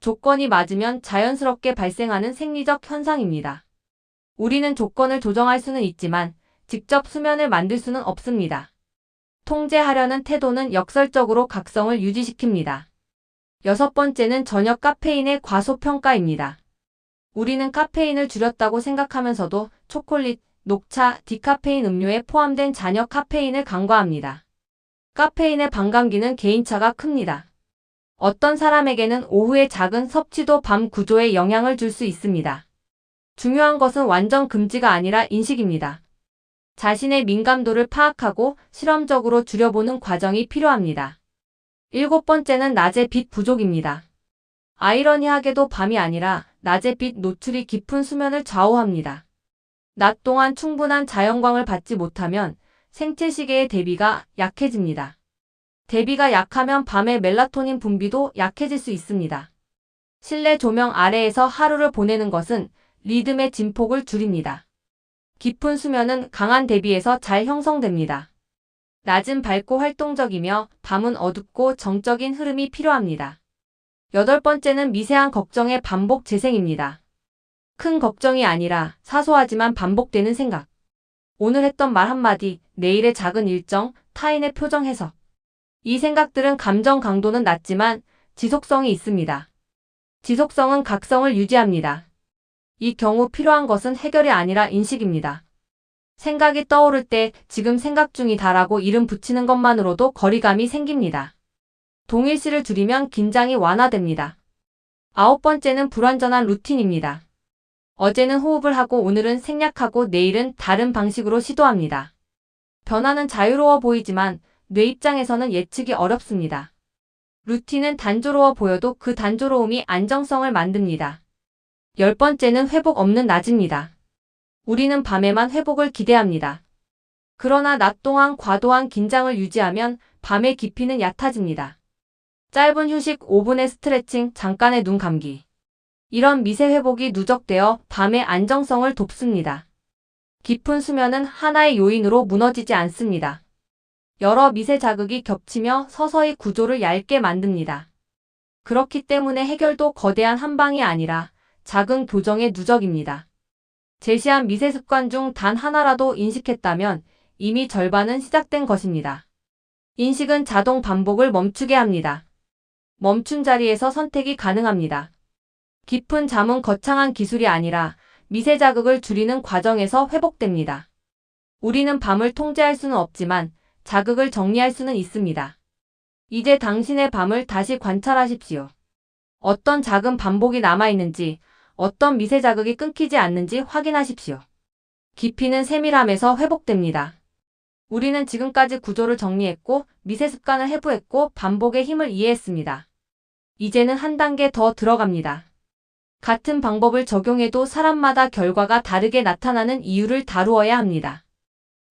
[SPEAKER 1] 조건이 맞으면 자연스럽게 발생하는 생리적 현상입니다. 우리는 조건을 조정할 수는 있지만 직접 수면을 만들 수는 없습니다. 통제하려는 태도는 역설적으로 각성을 유지시킵니다. 여섯 번째는 저녁 카페인의 과소평가입니다. 우리는 카페인을 줄였다고 생각하면서도 초콜릿, 녹차, 디카페인 음료에 포함된 잔여 카페인을 간과합니다. 카페인의 반감기는 개인차가 큽니다. 어떤 사람에게는 오후의 작은 섭취도 밤 구조에 영향을 줄 수 있습니다. 중요한 것은 완전 금지가 아니라 인식입니다. 자신의 민감도를 파악하고 실험적으로 줄여보는 과정이 필요합니다. 일곱 번째는 낮의 빛 부족입니다. 아이러니하게도 밤이 아니라 낮의 빛 노출이 깊은 수면을 좌우합니다. 낮 동안 충분한 자연광을 받지 못하면 생체 시계의 대비가 약해집니다. 대비가 약하면 밤에 멜라토닌 분비도 약해질 수 있습니다. 실내 조명 아래에서 하루를 보내는 것은 리듬의 진폭을 줄입니다. 깊은 수면은 강한 대비에서 잘 형성됩니다. 낮은 밝고 활동적이며 밤은 어둡고 정적인 흐름이 필요합니다. 여덟 번째는 미세한 걱정의 반복 재생입니다. 큰 걱정이 아니라 사소하지만 반복되는 생각. 오늘 했던 말 한마디, 내일의 작은 일정, 타인의 표정 해석. 이 생각들은 감정 강도는 낮지만 지속성이 있습니다. 지속성은 각성을 유지합니다. 이 경우 필요한 것은 해결이 아니라 인식입니다. 생각이 떠오를 때 지금 생각 중이다라고 이름 붙이는 것만으로도 거리감이 생깁니다. 동일시를 줄이면 긴장이 완화됩니다. 아홉 번째는 불완전한 루틴입니다. 어제는 호흡을 하고 오늘은 생략하고 내일은 다른 방식으로 시도합니다. 변화는 자유로워 보이지만 뇌 입장에서는 예측이 어렵습니다. 루틴은 단조로워 보여도 그 단조로움이 안정성을 만듭니다. 열 번째는 회복 없는 낮입니다. 우리는 밤에만 회복을 기대합니다. 그러나 낮 동안 과도한 긴장을 유지하면 밤의 깊이는 얕아집니다. 짧은 휴식, 5분의 스트레칭, 잠깐의 눈 감기. 이런 미세 회복이 누적되어 밤의 안정성을 돕습니다. 깊은 수면은 하나의 요인으로 무너지지 않습니다. 여러 미세 자극이 겹치며 서서히 구조를 얇게 만듭니다. 그렇기 때문에 해결도 거대한 한 방이 아니라 작은 교정의 누적입니다. 제시한 미세 습관 중 단 하나라도 인식했다면 이미 절반은 시작된 것입니다. 인식은 자동 반복을 멈추게 합니다. 멈춘 자리에서 선택이 가능합니다. 깊은 잠은 거창한 기술이 아니라 미세 자극을 줄이는 과정에서 회복됩니다. 우리는 밤을 통제할 수는 없지만 자극을 정리할 수는 있습니다. 이제 당신의 밤을 다시 관찰하십시오. 어떤 작은 반복이 남아있는지, 어떤 미세 자극이 끊기지 않는지 확인하십시오. 깊이는 세밀함에서 회복됩니다. 우리는 지금까지 구조를 정리했고 미세 습관을 해부했고 반복의 힘을 이해했습니다. 이제는 한 단계 더 들어갑니다. 같은 방법을 적용해도 사람마다 결과가 다르게 나타나는 이유를 다루어야 합니다.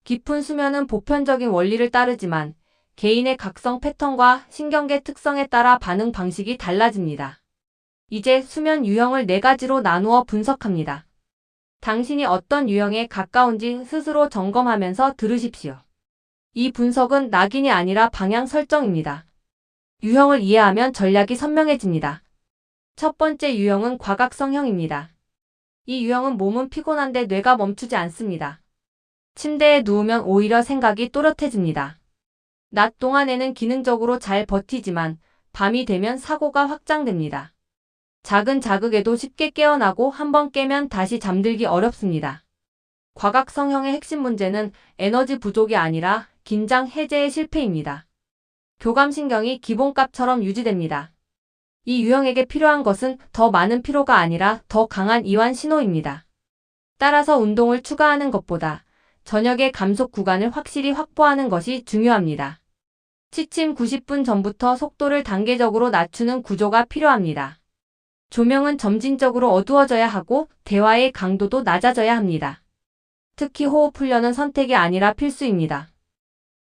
[SPEAKER 1] 깊은 수면은 보편적인 원리를 따르지만 개인의 각성 패턴과 신경계 특성에 따라 반응 방식이 달라집니다. 이제 수면 유형을 4가지로 나누어 분석합니다. 당신이 어떤 유형에 가까운지 스스로 점검하면서 들으십시오. 이 분석은 낙인이 아니라 방향 설정입니다. 유형을 이해하면 전략이 선명해집니다. 첫 번째 유형은 과각성형입니다. 이 유형은 몸은 피곤한데 뇌가 멈추지 않습니다. 침대에 누우면 오히려 생각이 또렷해집니다. 낮 동안에는 기능적으로 잘 버티지만 밤이 되면 사고가 확장됩니다. 작은 자극에도 쉽게 깨어나고 한번 깨면 다시 잠들기 어렵습니다. 과각성형의 핵심 문제는 에너지 부족이 아니라 긴장 해제의 실패입니다. 교감신경이 기본값처럼 유지됩니다. 이 유형에게 필요한 것은 더 많은 피로가 아니라 더 강한 이완 신호입니다. 따라서 운동을 추가하는 것보다 저녁의 감속 구간을 확실히 확보하는 것이 중요합니다. 취침 90분 전부터 속도를 단계적으로 낮추는 구조가 필요합니다. 조명은 점진적으로 어두워져야 하고 대화의 강도도 낮아져야 합니다. 특히 호흡 훈련은 선택이 아니라 필수입니다.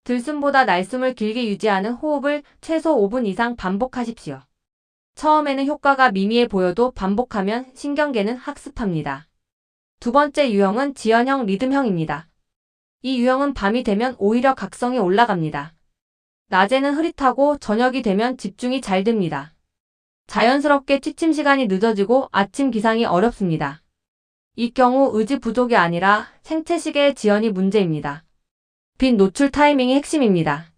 [SPEAKER 1] 들숨보다 날숨을 길게 유지하는 호흡을 최소 5분 이상 반복하십시오. 처음에는 효과가 미미해 보여도 반복하면 신경계는 학습합니다. 두 번째 유형은 지연형 리듬형입니다. 이 유형은 밤이 되면 오히려 각성이 올라갑니다. 낮에는 흐릿하고 저녁이 되면 집중이 잘 됩니다. 자연스럽게 취침 시간이 늦어지고 아침 기상이 어렵습니다. 이 경우 의지 부족이 아니라 생체시계의 지연이 문제입니다. 빛 노출 타이밍이 핵심입니다.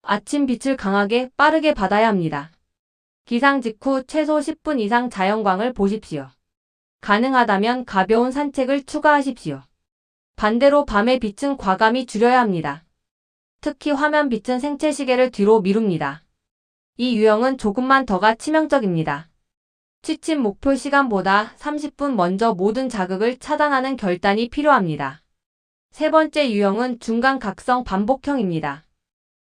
[SPEAKER 1] 아침 빛을 강하게 빠르게 받아야 합니다. 기상 직후 최소 10분 이상 자연광을 보십시오. 가능하다면 가벼운 산책을 추가하십시오. 반대로 밤의 빛은 과감히 줄여야 합니다. 특히 화면 빛은 생체시계를 뒤로 미룹니다. 이 유형은 조금만 더가 치명적입니다. 취침 목표 시간보다 30분 먼저 모든 자극을 차단하는 결단이 필요합니다. 세 번째 유형은 중간 각성 반복형입니다.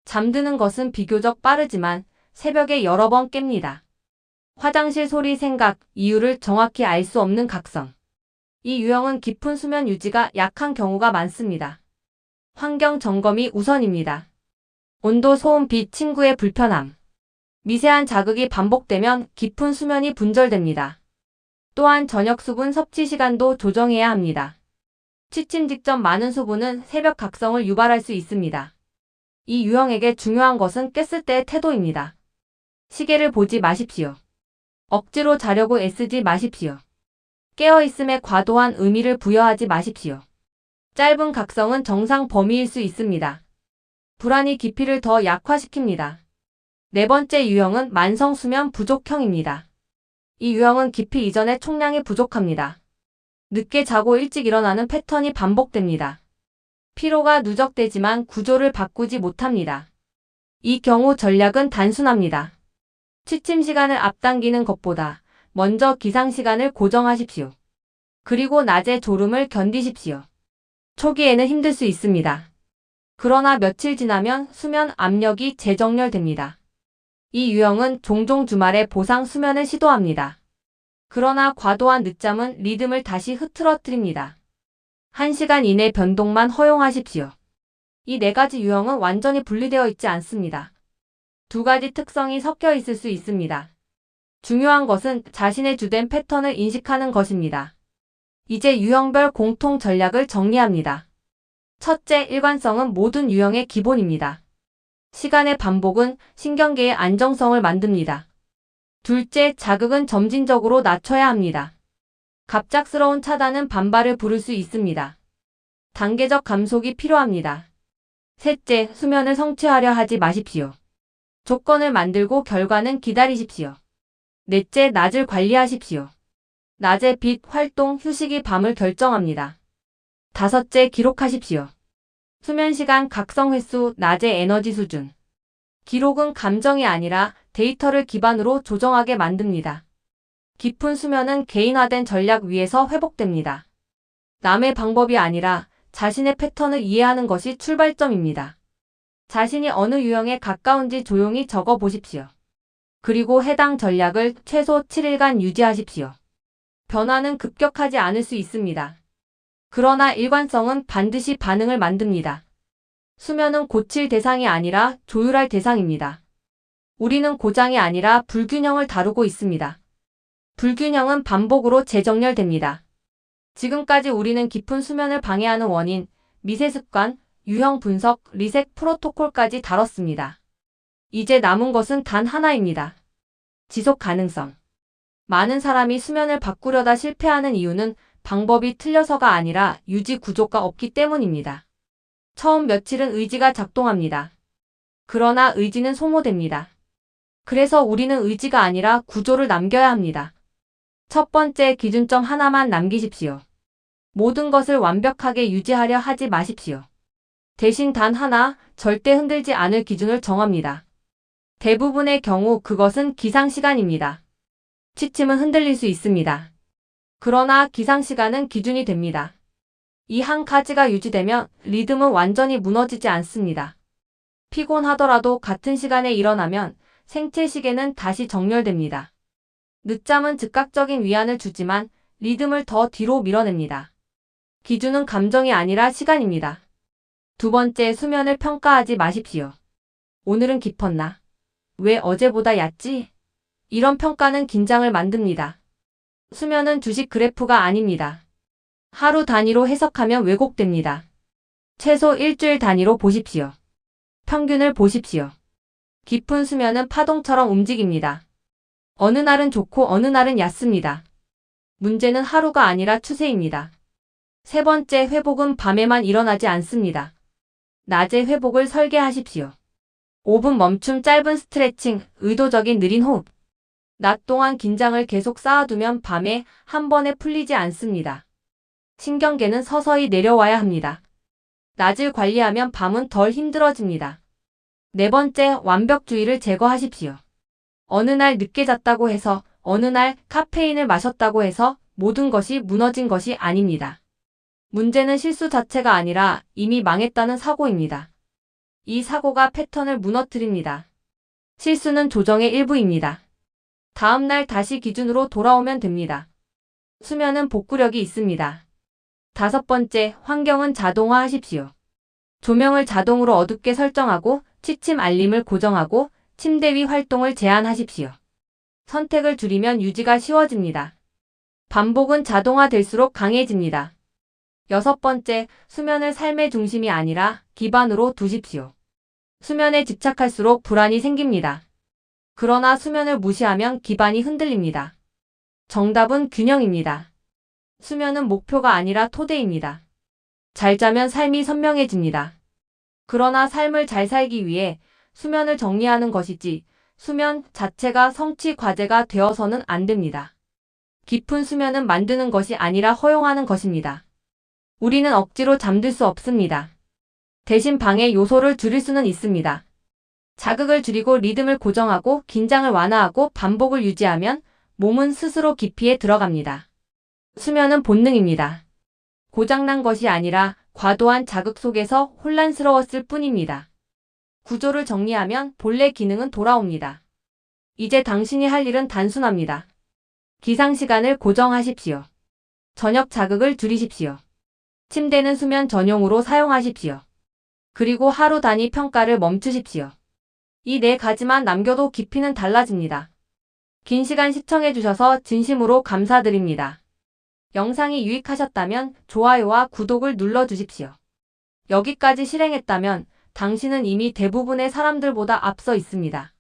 [SPEAKER 1] 잠드는 것은 비교적 빠르지만 새벽에 여러 번 깹니다. 화장실 소리, 생각, 이유를 정확히 알 수 없는 각성. 이 유형은 깊은 수면 유지가 약한 경우가 많습니다. 환경 점검이 우선입니다. 온도, 소음, 빛, 친구의 불편함. 미세한 자극이 반복되면 깊은 수면이 분절됩니다. 또한 저녁 수분 섭취 시간도 조정해야 합니다. 취침 직전 많은 수분은 새벽 각성을 유발할 수 있습니다. 이 유형에게 중요한 것은 깼을 때의 태도입니다. 시계를 보지 마십시오. 억지로 자려고 애쓰지 마십시오. 깨어있음에 과도한 의미를 부여하지 마십시오. 짧은 각성은 정상 범위일 수 있습니다. 불안이 깊이를 더 약화시킵니다. 네 번째 유형은 만성 수면 부족형입니다. 이 유형은 깊이 이전에 총량이 부족합니다. 늦게 자고 일찍 일어나는 패턴이 반복됩니다. 피로가 누적되지만 구조를 바꾸지 못합니다. 이 경우 전략은 단순합니다. 취침 시간을 앞당기는 것보다 먼저 기상 시간을 고정하십시오. 그리고 낮에 졸음을 견디십시오. 초기에는 힘들 수 있습니다. 그러나 며칠 지나면 수면 압력이 재정렬됩니다. 이 유형은 종종 주말에 보상 수면을 시도합니다. 그러나 과도한 늦잠은 리듬을 다시 흐트러뜨립니다. 1시간 이내 변동만 허용하십시오. 이 네 가지 유형은 완전히 분리되어 있지 않습니다. 두 가지 특성이 섞여 있을 수 있습니다. 중요한 것은 자신의 주된 패턴을 인식하는 것입니다. 이제 유형별 공통 전략을 정리합니다. 첫째, 일관성은 모든 유형의 기본입니다. 시간의 반복은 신경계의 안정성을 만듭니다. 둘째, 자극은 점진적으로 낮춰야 합니다. 갑작스러운 차단은 반발을 부를 수 있습니다. 단계적 감속이 필요합니다. 셋째, 수면을 성취하려 하지 마십시오. 조건을 만들고 결과는 기다리십시오. 넷째, 낮을 관리하십시오. 낮의 빛, 활동, 휴식이 밤을 결정합니다. 다섯째, 기록하십시오. 수면 시간, 각성 횟수, 낮의 에너지 수준. 기록은 감정이 아니라 데이터를 기반으로 조정하게 만듭니다. 깊은 수면은 개인화된 전략 위에서 회복됩니다. 남의 방법이 아니라 자신의 패턴을 이해하는 것이 출발점입니다. 자신이 어느 유형에 가까운지 조용히 적어 보십시오. 그리고 해당 전략을 최소 7일간 유지하십시오. 변화는 급격하지 않을 수 있습니다. 그러나 일관성은 반드시 반응을 만듭니다. 수면은 고칠 대상이 아니라 조율할 대상입니다. 우리는 고장이 아니라 불균형을 다루고 있습니다. 불균형은 반복으로 재정렬됩니다. 지금까지 우리는 깊은 수면을 방해하는 원인, 미세 습관, 유형 분석, 리셋 프로토콜까지 다뤘습니다. 이제 남은 것은 단 하나입니다. 지속 가능성. 많은 사람이 수면을 바꾸려다 실패하는 이유는 방법이 틀려서가 아니라 유지 구조가 없기 때문입니다. 처음 며칠은 의지가 작동합니다. 그러나 의지는 소모됩니다. 그래서 우리는 의지가 아니라 구조를 남겨야 합니다. 첫 번째, 기준점 하나만 남기십시오. 모든 것을 완벽하게 유지하려 하지 마십시오. 대신 단 하나, 절대 흔들지 않을 기준을 정합니다. 대부분의 경우 그것은 기상시간입니다. 취침은 흔들릴 수 있습니다. 그러나 기상시간은 기준이 됩니다. 이 한 가지가 유지되면 리듬은 완전히 무너지지 않습니다. 피곤하더라도 같은 시간에 일어나면 생체 시계는 다시 정렬됩니다. 늦잠은 즉각적인 위안을 주지만 리듬을 더 뒤로 밀어냅니다. 기준은 감정이 아니라 시간입니다. 두 번째, 수면을 평가하지 마십시오. 오늘은 깊었나? 왜 어제보다 얕지? 이런 평가는 긴장을 만듭니다. 수면은 주식 그래프가 아닙니다. 하루 단위로 해석하면 왜곡됩니다. 최소 일주일 단위로 보십시오. 평균을 보십시오. 깊은 수면은 파동처럼 움직입니다. 어느 날은 좋고 어느 날은 얕습니다. 문제는 하루가 아니라 추세입니다. 세 번째, 회복은 밤에만 일어나지 않습니다. 낮에 회복을 설계하십시오. 5분 멈춤, 짧은 스트레칭, 의도적인 느린 호흡. 낮 동안 긴장을 계속 쌓아두면 밤에 한 번에 풀리지 않습니다. 신경계는 서서히 내려와야 합니다. 낮을 관리하면 밤은 덜 힘들어집니다. 네 번째, 완벽주의를 제거하십시오. 어느 날 늦게 잤다고 해서, 어느 날 카페인을 마셨다고 해서 모든 것이 무너진 것이 아닙니다. 문제는 실수 자체가 아니라 이미 망했다는 사고입니다. 이 사고가 패턴을 무너뜨립니다. 실수는 조정의 일부입니다. 다음 날 다시 기준으로 돌아오면 됩니다. 수면은 복구력이 있습니다. 다섯 번째, 환경은 자동화하십시오. 조명을 자동으로 어둡게 설정하고 취침 알림을 고정하고 침대 위 활동을 제한하십시오. 선택을 줄이면 유지가 쉬워집니다. 반복은 자동화될수록 강해집니다. 여섯 번째, 수면을 삶의 중심이 아니라 기반으로 두십시오. 수면에 집착할수록 불안이 생깁니다. 그러나 수면을 무시하면 기반이 흔들립니다. 정답은 균형입니다. 수면은 목표가 아니라 토대입니다. 잘 자면 삶이 선명해집니다. 그러나 삶을 잘 살기 위해 수면을 정리하는 것이지 수면 자체가 성취 과제가 되어서는 안 됩니다. 깊은 수면은 만드는 것이 아니라 허용하는 것입니다. 우리는 억지로 잠들 수 없습니다. 대신 방해 요소를 줄일 수는 있습니다. 자극을 줄이고 리듬을 고정하고 긴장을 완화하고 반복을 유지하면 몸은 스스로 깊이에 들어갑니다. 수면은 본능입니다. 고장난 것이 아니라 과도한 자극 속에서 혼란스러웠을 뿐입니다. 구조를 정리하면 본래 기능은 돌아옵니다. 이제 당신이 할 일은 단순합니다. 기상시간을 고정하십시오. 저녁 자극을 줄이십시오. 침대는 수면 전용으로 사용하십시오. 그리고 하루 단위 평가를 멈추십시오. 이 네 가지만 남겨도 깊이는 달라집니다. 긴 시간 시청해주셔서 진심으로 감사드립니다. 영상이 유익하셨다면 좋아요와 구독을 눌러주십시오. 여기까지 실행했다면 당신은 이미 대부분의 사람들보다 앞서 있습니다.